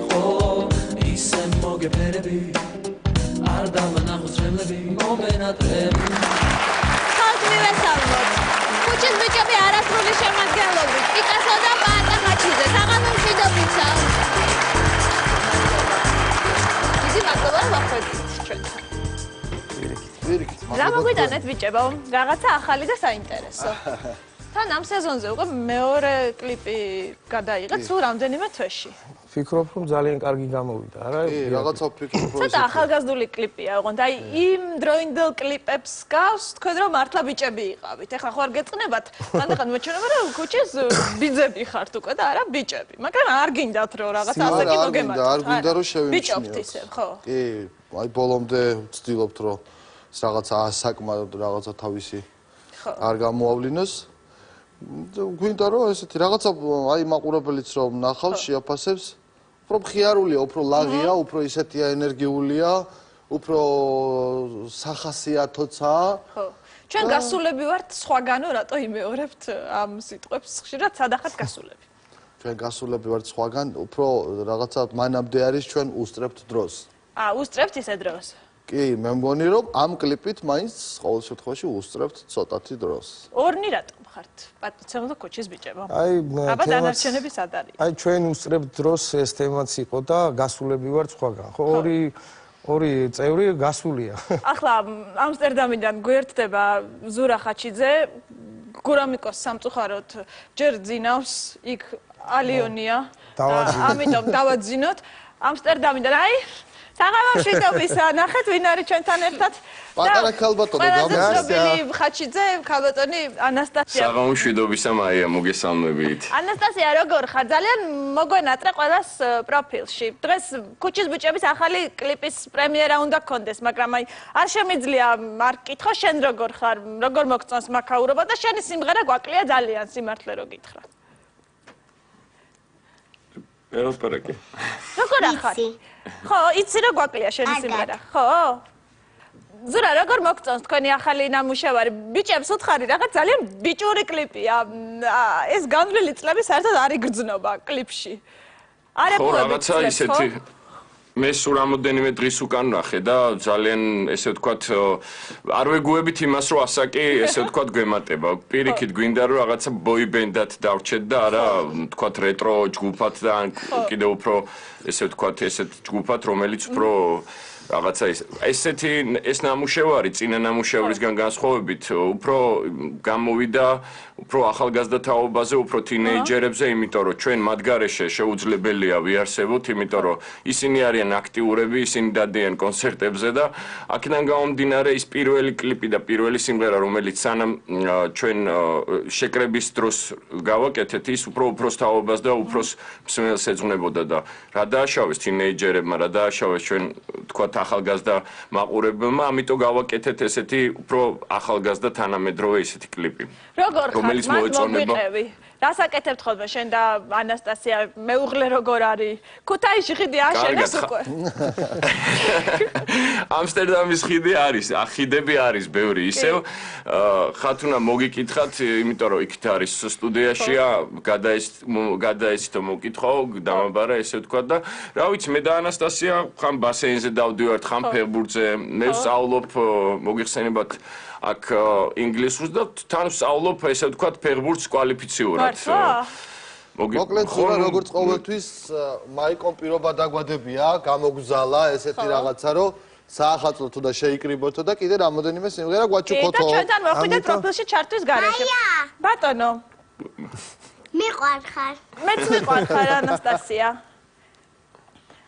ხო ისე მოგეფერები არ დამანახოს რემლები მომენატრები ხალხ მივესალმოთ ქუჩის ბიჭები არასრული შემადგენლობით პიკასო და პაატა მაჩიძე საღამო მშვიდობიცა გამოგვიტანეთ ბიჭებო, რაღაცა ახალი და საინტერესო. თან ამ სეზონზე უკვე მეორე კლიპი გადაიღეთ სულ რამდენიმე თვეში. ვფიქრობ, რომ ძალიან კარგი გამოვიდა, არა? კი, რაღაცა ვფიქრობ, რომ ცოტა ახალგაზრდული კლიპია, ოღონდ აი იმ დროინდელ კლიპებს გავს, თქვენ რომ მართლა ბიჭები იყავით. ეხლა ხო არ გეწნებათ, ხანდახან მეჩვენება რომ ქუჩის ბიძები ხართ უკვე და არა ბიჭები. მაგრამ არ გინდათ რომ რაღაცა ასე კი მოგემართოთ. არ გინდა რომ შევიმჩნიოთ. ბიჭობთ ისე, ხო? კი, აი ბოლომდე ვცდილობთ რომ რაღაცა საკმაოდ რაღაცა თავისი არ გამოავლინოს. გვინდა რომ ესეთი რაღაცა აი მაყურებელიც რომ ნახავს, შეაფასებს, უფრო მხიარულია, უფრო ლაღია, უფრო ისეთია ენერგიულია, უფრო სახასიათოცაა. ხო. ჩვენ გასულები ვართ სხვაგანო, რატო იმეორებთ ამ სიტყვებს? ხშირად სადახად გასულები. ჩვენ გასულები ვართ სხვაგან, უფრო რაღაცა მანამდე არის ჩვენ უსწრებთ დროს. უსწრებთ ისე დროს. კი, მე მგონი რომ ამ კლიპით მაინც ყოველ შემთხვევაში უსწრებთ ცოტათი დროს. ორნი რატომ ხართ? პატიცემ და ქუჩის ბიჭებო. აბა დანარჩენები სად არის? აი ჩვენ უსწრებთ დროს ეს თემაც იყო და გასულები ვართ სხვაგან. ხო, ორი წევრი გასულია. ახლა ამსტერდამიდან გვერდდება ზურა ხაჩიძე, გურამიკოს სამწუხაროდ ჯერ ძინავს, იქ ალიონია და ამიტომ დავაძინოთ. ამსტერდამიდან აი საღამოშვიდობისა, ნახეთ ვინ არის ჩვენთან ერთად. პატარა ქალბატონი გამოსწრებული ხაჩიძე, ქალბატონი ანასტასია. საღამოშვიდობისა მაია, მოგესალმებით. ანასტასია, როგორ ხარ? ძალიან მოგვენატრე ყველას პროფილში. დღეს ქუჩის ბიჭების ახალი კლიპის პრემიერა უნდა გქონდეს, მაგრამ აი არ შემიძლია არ გკითხო შენ როგორ ხარ, როგორ მოგწონს მაქაურობა და შენი სიმღერა გვაკლია ძალიან სიმართლე რო გითხრა. ელაპარაკე. როგორ ახარ? ხო, იცი რა გვაკლია შენი სიმღერა, ხო? ზურა, როგორ მოგწონს თქვენი ახალი ნამუშევარი? ბიჭებს უთხარი, რაღაც ძალიან ბიჭური კლიპია. ეს განვლილი წლები საერთოდ არ იგრძნობა კლიპში. ხო, რაღაცა ისეთი მე სულ რამოდენიმე დღის უკან ნახე და ძალიან ესე ვთქვათ არ ვეგუებით იმას რომ ასაკი ესე ვთქვათ გვემატება. პირიქით გვინდა რომ რაღაცა ბოი ბენდად დავრჩეთ და არა ვთქვათ რეტრო ჯგუფად და კიდევ უფრო ესე ვთქვათ ესეთ ჯგუფად რომელიც უფრო რაღაცა ესეთი ეს ნამუშევარი წინა ნამუშევრისგან განსხვავებით უფრო გამოვიდა უფრო ახალგაზრდა თაობაზე, უფრო თინეიჯერებზე, იმიტომ რომ ჩვენ მათ გარეშე შეუძლებელია ვიარსებოთ, იმიტომ რომ ისინი არიან აქტიურები, ისინი დადიან კონცერტებზე და აქედან გამომდინარე ის პირველი კლიპი და პირველი სიმღერა, რომელიც სანამ ჩვენ შეკრების დროს გავაკეთეთ, ის უფრო უფროს თაობას და უფროს მსმენელს ეძღვნებოდა და რა დააშავეს თინეიჯერებმა, რა დააშავეს ჩვენ თქვათ ახალგაზრდა მაყურებელმა, ამიტომ გავაკეთეთ ესეთი უფრო ახალგაზრდა თანამედროვე ესეთი კლიპი. როგორ ხარ? მას მოგვიყევი. რას აკეთებთ ხოლმე შენ და ანასტასია? მეუღლე როგორ არის? ქუთაისში ხიდი აშენეს უკვე. ამსტერდამის ხიდი არის, ხიდები არის ბევრი ისევ. ხათუნა მოგიკითხათ, იმიტომ რომ იქით არის სტუდიაშია, გადაეცით მოგკითხო, დამაბარა ესე ვთქვა და რა ვიცი, მე და ანასტასია ხან ბასეინზე დავდივართ, ხან ფეხბურთზე, მე ვსწავლობ, მოგიხსენებათ აქ ინგლისურს და თან ვსწავლობ ესე ვთქვათ ფეხბურთს კვალიფიციურად. მოკლედ ზურა როგორც ყოველთვის მაიკომ პირობა დაგვადებია, გამოგზალა ესეთი რაღაცა რომ საახალწლო თუ და შეიკრიბოთო და კიდე რამოდენიმე სიმღერა გვაჩუქოთო. და ჩვენთან მოხვიდეთ პროფილში ჩართვის გარეშე. ბატონო. მიყვარხარ. მეც მიყვარხარ ანასტასია.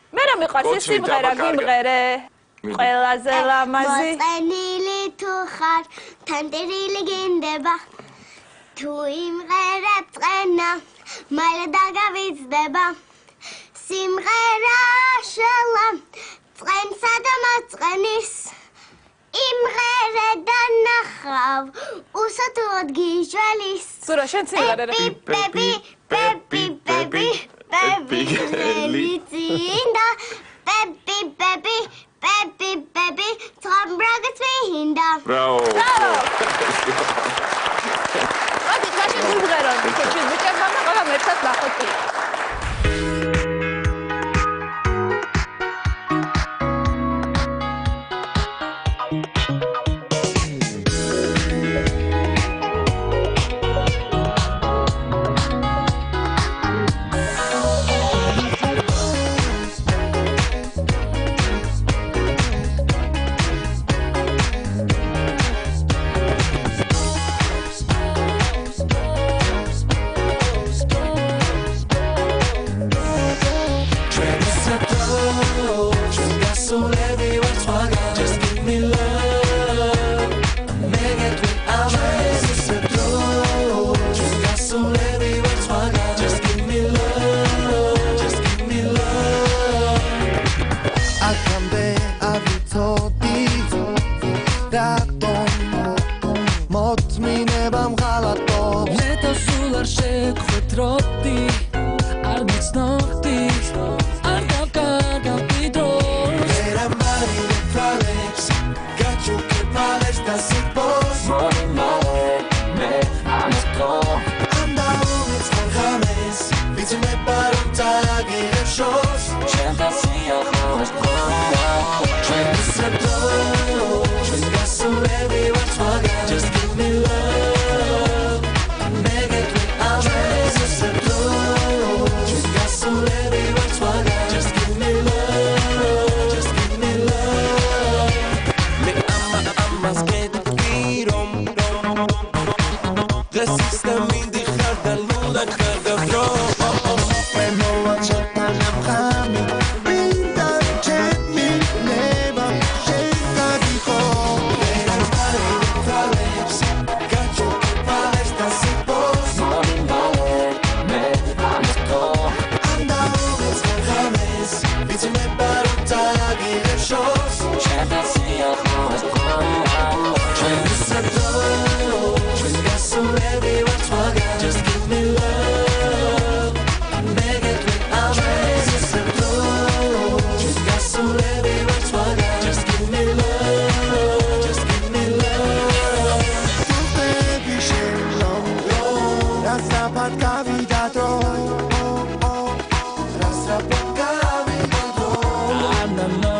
მე რა მიყვარს ეს სიმღერა გიმღერე? ყველაზე ლამაზი მოწენილი თუ ხარ თანტერილი გინდება თუ იმღერებ წენა მალე დაგავიწყდება სიმღერა შელა წენსა და მოწყენის იმღერე და ნახავ უსათოდ გიჟველის ზურა შენ სიმღერე რა პეპი პეპი პეპი პეპი ელიცინდა პეპი პეპი Baby, baby, Tom Braggett Hinda. Bravo. Adi, kaçın bulgaran. Kaçın bıçak bana kadar mersat bakıtı. me paro tagir shos Chantasia khos Just give me love Make it with always a slow Just give me love Just give me love Me ama skate kirom The system in the heart the luna the bro Me no watch out I'm coming Pinta check me never shake the home Just give me love, make it without resistance. Just give me love, just give me love. Tu baby shame long, rasa pat cavidato, rasa pat cavidato. Andando,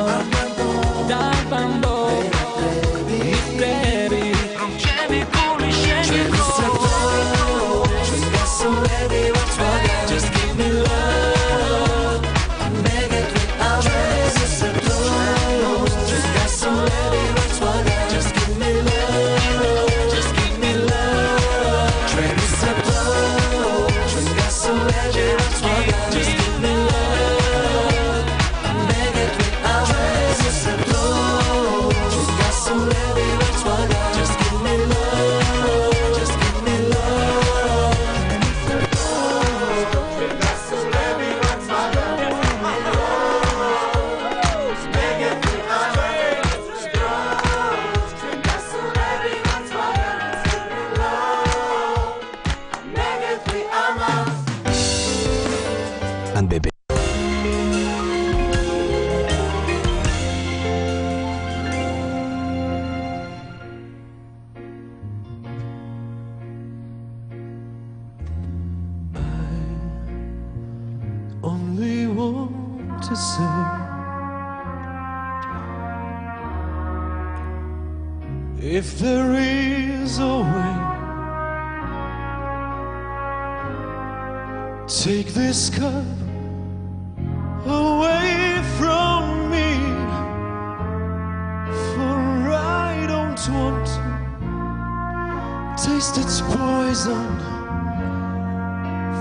dampando, baby, scemi culi, scemi Just give me love, make it without resistance. Just give me love, just give me love. Just give me love, make it without resistance. Just give me love, just give me love. And baby Only want to say if there is a way, take this cup away from me, for I don't want to taste its poison,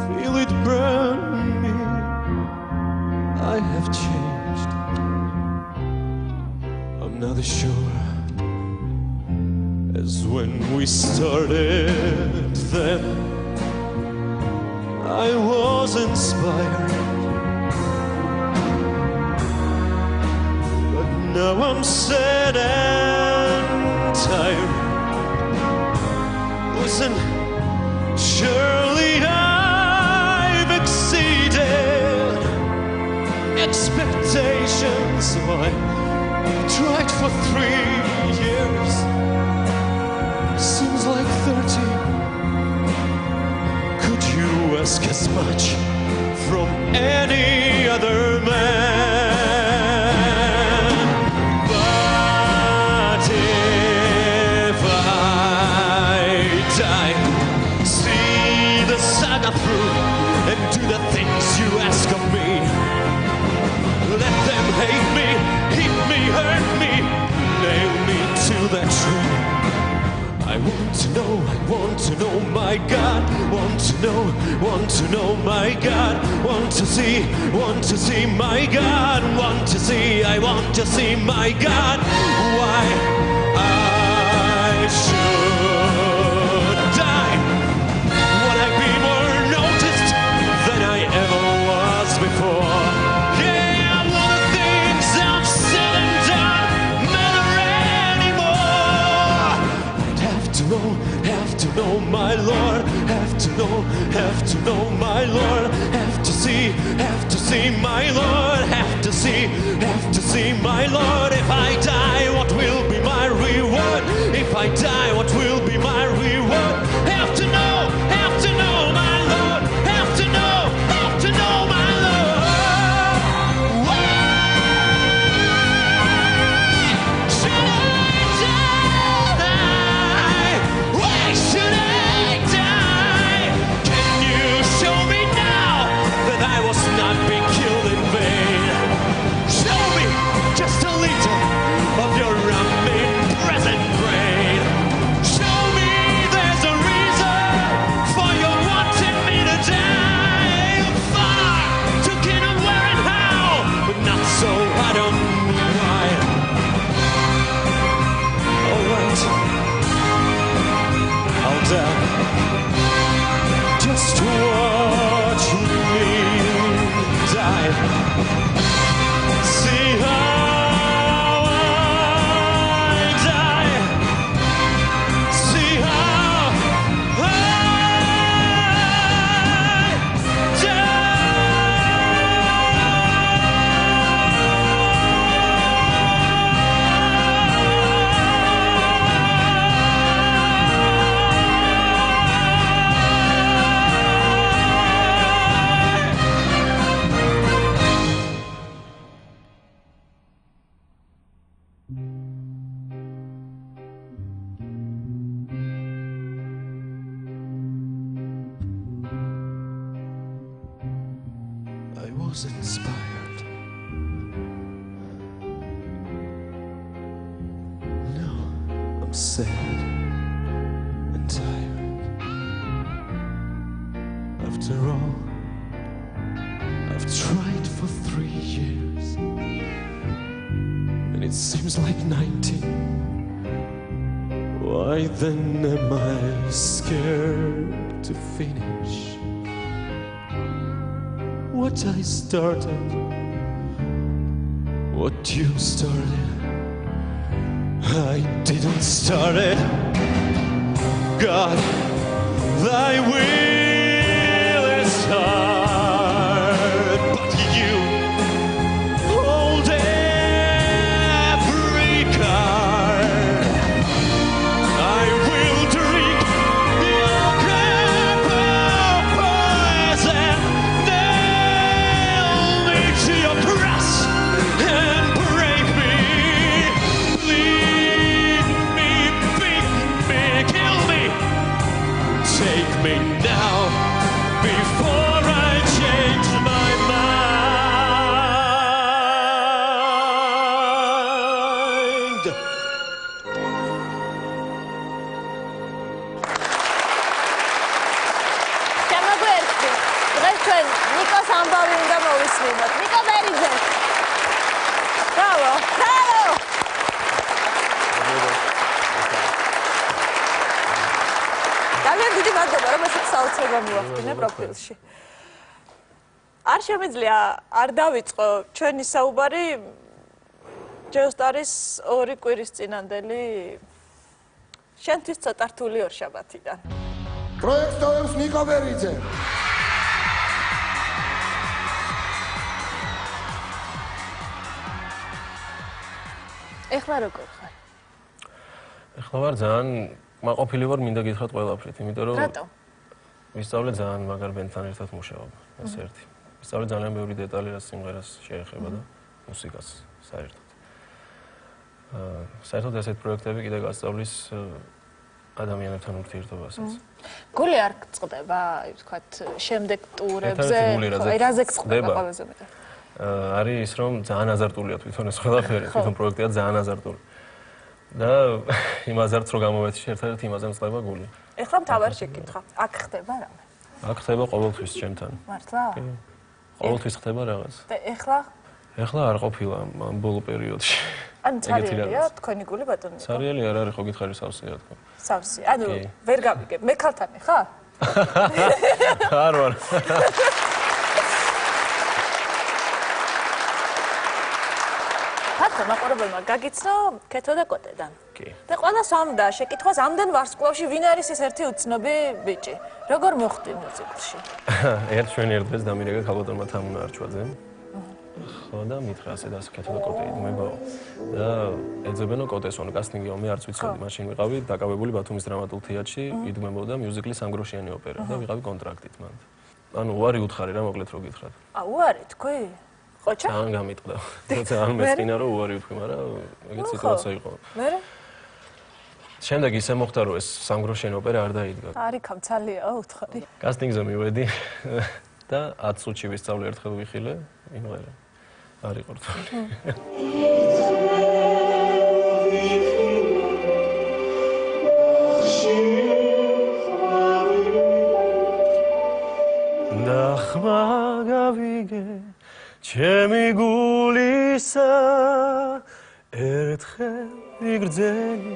feel it burn me. I have changed, I'm not as sure as when we started then. I was inspired, but now I'm sad and tired. Listen, surely I've exceeded expectations. So I tried for 3 years, seems like 30. Could you ask as much from any other man? But if I die, see the saga through and do the things you ask of me. Let them hate me, hit me, hurt me, nail me to that tree. I want to know, my God, want to know, my God, want to see, my God, want to see, I want to see, my God, why I should die. Would I be more noticed than I ever was before? Yeah, all the things I've said and done matter anymore. I'd have to know, my Lord, have to know, my Lord, have to see, my Lord, have to see, my Lord. If I die, what will be my reward? If I die, what will be my reward? Have to know, my Lord, have to know, was inspired. Now I'm sad and tired. After all, I've tried for 3 years, and it seems like 19. Why then am I scared to finish what I started, what you started? I didn't start it. God, thy will is hard, but you hold every card. I will drink your cup of poison, nail me to your cross and break me, bleed me, beat me, kill me. Take me now before I change my mind. შემოგვერთი. დღეს ჩვენ ნიკოს ამბავი უნდა მოვისმინოთ. ნიკო ბერიძე. ბრავო. ბრავო. ძალიან დიდი მადლობა, რომ ესეთ საოცრება მოახდინე პროფილში. არ შემიძლია არ დავიწყო ჩვენი საუბარი ჯეოსტარის 2 კვირის წინანდელი შენთვის ცოტა რთული ორშაბათიდან. პროექტს ტოვებს ნიკო ბერიძე. ეხლა როგორ ხარ? ეხლა ვარ ძალიან მაყოფილი ვარ, მინდა გითხრათ ყველაფრით, იმიტომ რომ რატო? ვისწავლე ძალიან მაგარ ბენდთან ერთად მუშაობა, ეს ერთი. ვისწავლე ძალიან ბევრი დეტალი, რაც სიმღერას შეეხება და მუსიკას საერთოდ. საერთოდ ესეთ პროექტები კიდე გასწავლის ადამიანებთან ურთიერთობასაც. გული არ წყდება, ვთქვათ, შემდეგ ტურებზე, რაზე წყდება ყველაზე მეტად? არის ის, რომ ძალიან აზარტულია თვითონ ეს ყველაფერი, თვითონ პროექტია ძალიან აზარტული. და იმ აზარტს რო გამოვეცი ერთადერთი იმაზე მწყდება გული. ეხლა მთავარი შეკითხვა, აქ ხდება რამე? აქ ხდება ყოველთვის ჩემთან. მართლა? ყოველთვის ხდება რაღაც. და ეხლა? ეხლა არ ყოფილა ამ ბოლო პერიოდში. ან ცარიელია თქვენი გული ბატონო? ცარიელი არ არის, ხო გითხარი სავსეა თქო. სავსე. ანუ ვერ გავიგებ, მე ქალთანი ხარ? არ ვარ. ფართო მაყურებელმა გაგიცნო ქეთო და კოტედან. კი. და ყველა სამდა შეკითხვას ამდენ ვარსკვლავში ვინ არის ეს ერთი უცნობი ბიჭი? როგორ მოხვდი მუსიკაში? ერთ ჩვენი ერთ დღეს დამირეკა ქალბატონმა თამუნა არჩვაძემ. ხო და მითხრა ასე და ქეთო და კოტე იდმებაო. და ეძებენო კოტესონ კასტინგიო მე არც ვიცოდი, მაშინ ვიყავი დაკავებული ბათუმის დრამატულ თეატრში, იდმებოდა მიუზიკლის სამგროშიანი ოპერა და ვიყავი კონტრაქტით მანდ. ანუ უარი უთხარი რა მოკლედ რო გითხრათ. უარი თქვი? ხოჭა? ძალიან გამიტყდა. ძალიან მეცქინა რომ უარი ვთქვი, მაგრამ ეგეც სიტუაცია იყო. მერე? შემდეგ ისე მოხდა რომ ეს სამგროშიანი ოპერა არ დაიდგა. არიქამ ძალიაო უთხარი. კასტინგზე მივედი და 10 წუთში ვისწავლე ერთხელ ვიხილე, იმღერა. არ იყო რთული. ნახმა გავიგე ჩემი გულისა ერთხელ იგრძელი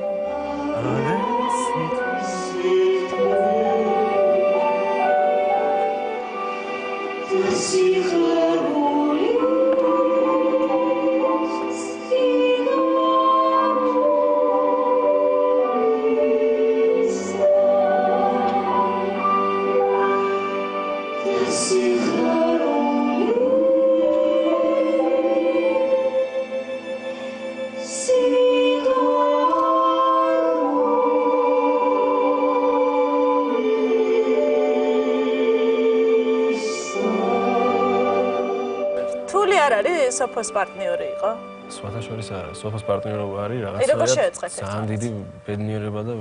სოფოს პარტნიორი იყო? სხვათა შორის არა, სოფოს პარტნიორობა არის რაღაცა. აი როგორ შეეწყეთ ეს? ძალიან დიდი ბედნიერება და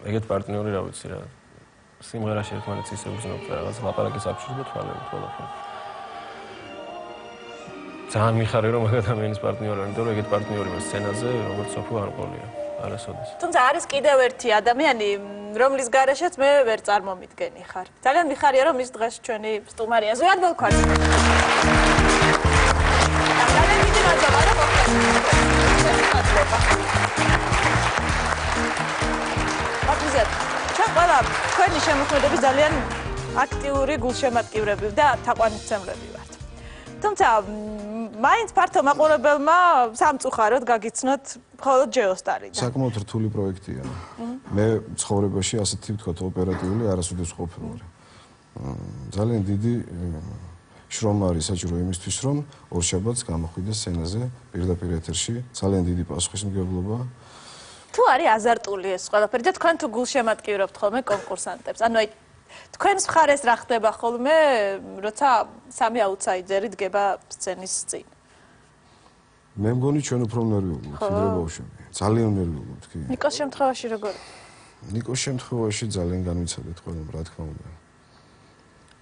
ეგეთ პარტნიორი რა ვიცი რა. სიმღერაში ერთმანეთს ისე უგზნობთ რაღაც ლაპარაკის აფშის და თვალებით ყველაფერი. ძალიან მიხარია რომ მაგ ადამიანის პარტნიორი ვარ, იმიტომ რომ ეგეთ პარტნიორი მე სცენაზე როგორც სოფო არ მყოლია. არასოდეს. თუმცა არის კიდევ ერთი ადამიანი, რომლის გარეშეც მე ვერ წარმომიდგენი ხარ. ძალიან მიხარია რომ ის დღეს ჩვენი სტუმარია. ზოად მოლქვარს. ძალიან დიდი მადლობა რომ მოხდეთ. აბზეთ. ჩვენ ყველა თქვენი შემოქმედების ძალიან აქტიური გულშემატკივრები და თაყვანისმცემლები ვართ. თუმცა მაინც ფართო მაყურებელმა სამწუხაროდ გაგიცნოთ მხოლოდ ჯეოსტარიდან. საკმაოდ რთული პროექტია. მე ცხოვრებაში ასეთი ვთქვათ ოპერატიული არასოდეს ყოფილი ვარ. ძალიან დიდი შრომა არის საჭირო იმისთვის, რომ ორშაბათს გამოხვიდეს სცენაზე პირდაპირ ეთერში. ძალიან დიდი პასუხისმგებლობა. თუ არის აზარტული ეს ყველაფერი და თქვენ თუ გულშემატკივრობთ ხოლმე კონკურსანტებს. ანუ აი თქვენს მხარეს რა ხდება ხოლმე, როცა სამი აუთსაიდერი დგება სცენის წინ? მე მგონი ჩვენ უფრო ნერვიულობთ, ვიდრე ბავშვები. ძალიან ნერვიულობთ, კი. ნიკოს შემთხვევაში როგორ? ნიკოს შემთხვევაში ძალიან განვიცადეთ ყველამ, რა თქმა უნდა.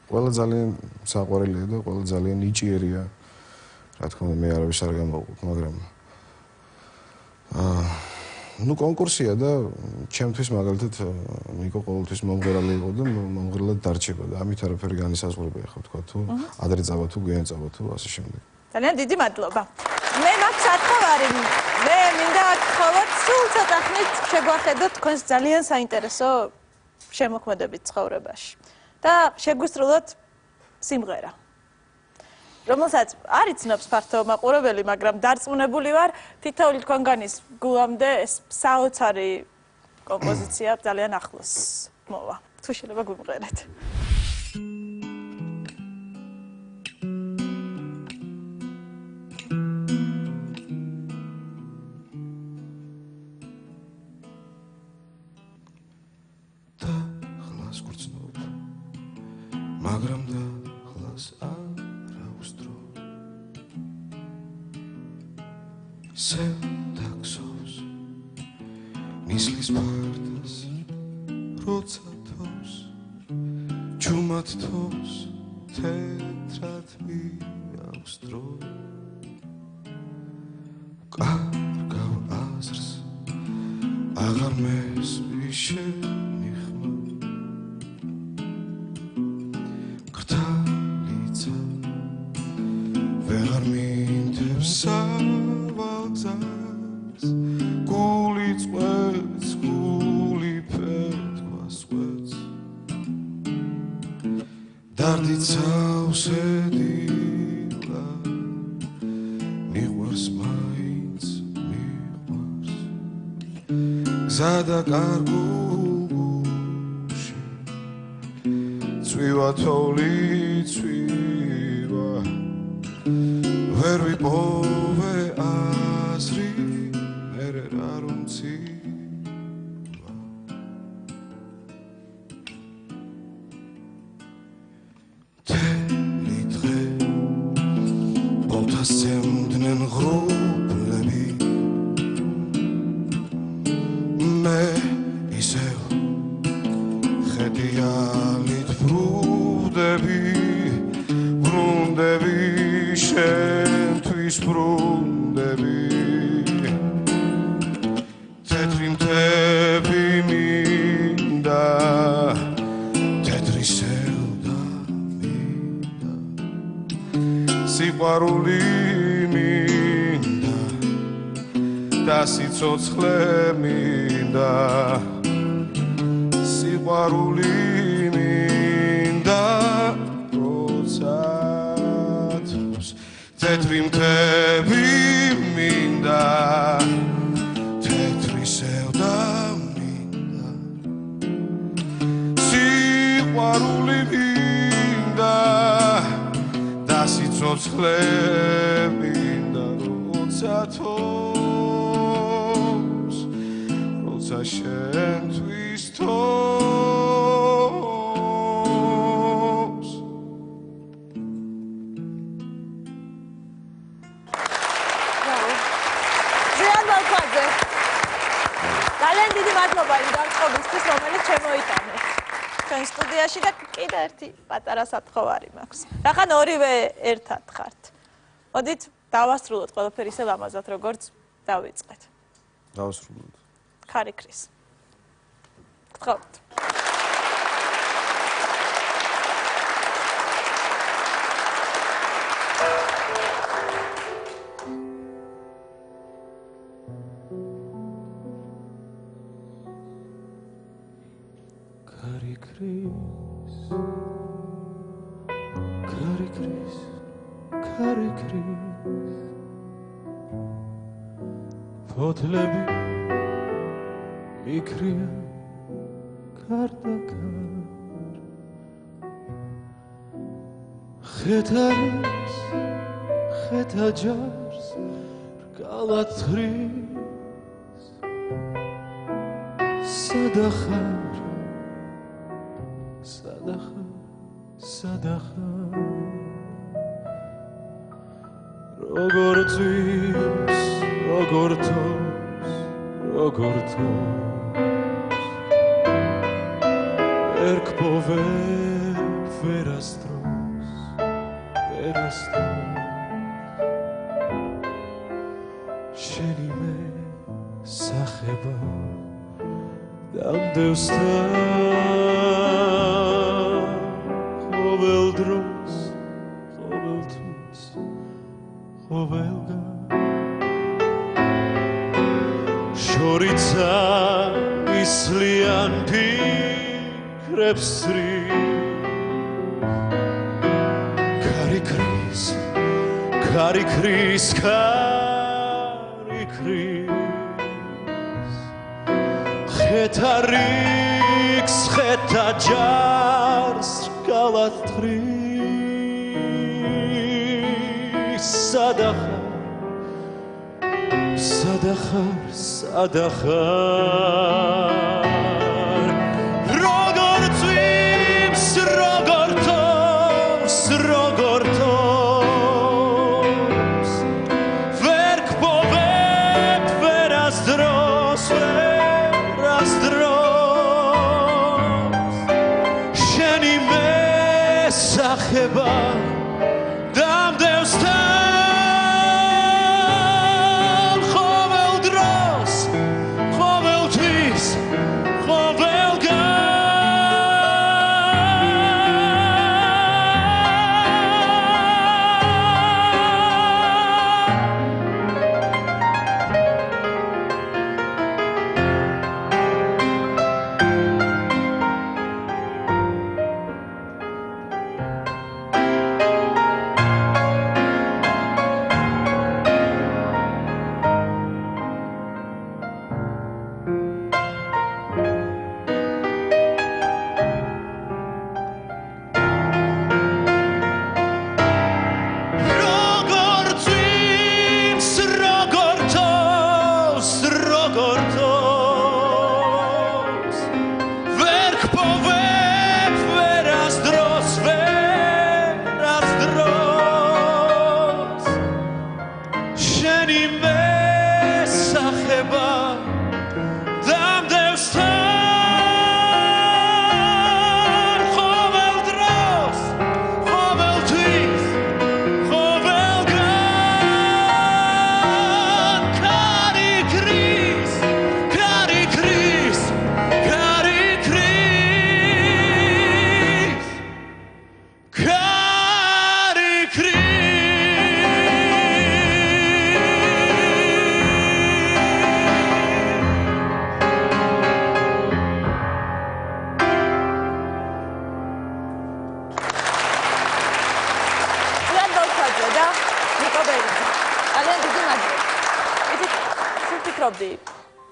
ყველა ძალიან საყვარელია და ყველა ძალიან ნიჭიერია. რა თქმა უნდა, მე არავის არ გამოვყოთ, მაგრამ ну კონკურსია და ჩემთვის მაგალითად ნიკო ყოველთვის მომღერალი იყო და მომღერლად დარჩება და ამით არაფერი განისაზღვრება ახლა თქვა თუ ადრე წავა თუ გვიან წავა თუ ასე შემდეგ. ძალიან დიდი მადლობა. მე მაქვს სათხოვარი. მე მინდა გთხოვოთ სულ ცოტა ხნით შეგვახედოთ თქვენს ძალიან საინტერესო შემოქმედებით ცხოვრებაში და შეგვისრულოთ სიმღერა. რომელსაც არ იცნობს ფართო მაყურებელი, მაგრამ დარწმუნებული ვარ, თითოეული თქვენგანის გულამდე ეს საოცარი კომპოზიცია ძალიან ახლოს მოვა. თუ შეიძლება გვიმღერეთ. და ხლას გრძნობ, მაგრამ და ხლას სევდაქსოს ნისლის ფარდას როცა თავს ჯუმად თავს თეთრად მიავსდრო კარგავ აზრს აღარ მესმის შენი ხმა გრთალიცა ვეღარ მინდებს გული წვეთს, გული ფეთქვას წვეთს დარდიცავს ედილა მიყვარს მაინც მიყვარს გზა და კარგულ გულში წვივა თოვლი წვივა ვერ ვიპოვე აზრი მერე რა რომ ცივა თელი დღე ბოლთას სემდნენ ღრუბლები მე ისევ ხედიალით ბრუნდები ბრუნდები შენთვის ბრუნდები თეთრი მთები მინდა თეთრი სევდა მინდა სიყვარული მინდა და სიცოცხლე მინდა სიყვარული მინდა როცა თეთრი მთები მინდა თეთრი სევდა მინდა სიყვარული მინდა და სიცოცხლე მინდა როცა თავს როცა შენთვის თავს ძალიან დიდი მადლობა იმ განწყობისთვის, რომელიც შემოიტანეთ ჩვენ სტუდიაში და კიდევ ერთი პატარა სათხოვარი მაქვს. რახან ორივე ერთად ხართ. მოდით დავასრულოთ ყველაფერი ისე ლამაზად, როგორც დავიწყეთ. დავასრულოთ. ქარი ქრის. გთხოვთ. Kari Kris, Kari Kris, Kari Kris. Fotlebi mikriya kardakar. Khetaris, khetajars, rkalatris. Sadakhar. Sadaqa Rogor tis Rogor tos Erkpove verastros Sheni me sakheba Damdevsta Khovel dros, khovel tus, khovel ga Shoritsa mislian pikrebs sri Kari kris, kari kris, kari kris Khetariks, khetajars Galatris Sadakhar Rogor tvims Rogor tos Verk povet verazdros Sheni me sakheba damdevstan khovel dros khovel tvis khovel ga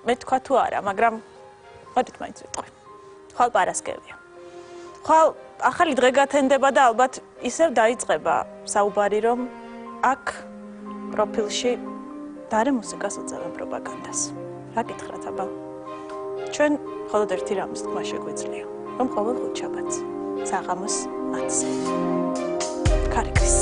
მე თქვა თუ არა, მაგრამ მოდით მაინც ვიტყვი. ხვალ პარასკევია. ხვალ ახალი დღე გათენდება და ალბათ ისევ დაიწყება საუბარი, რომ აქ პროფილში დარე მუსიკას უწევენ პროპაგანდას. რა გითხრათ აბა? ჩვენ მხოლოდ ერთი რამის თქმა შეგვიძლია, რომ ყოველ ხუთშაბათს საღამოს 10-ზე. ქარი ქრის.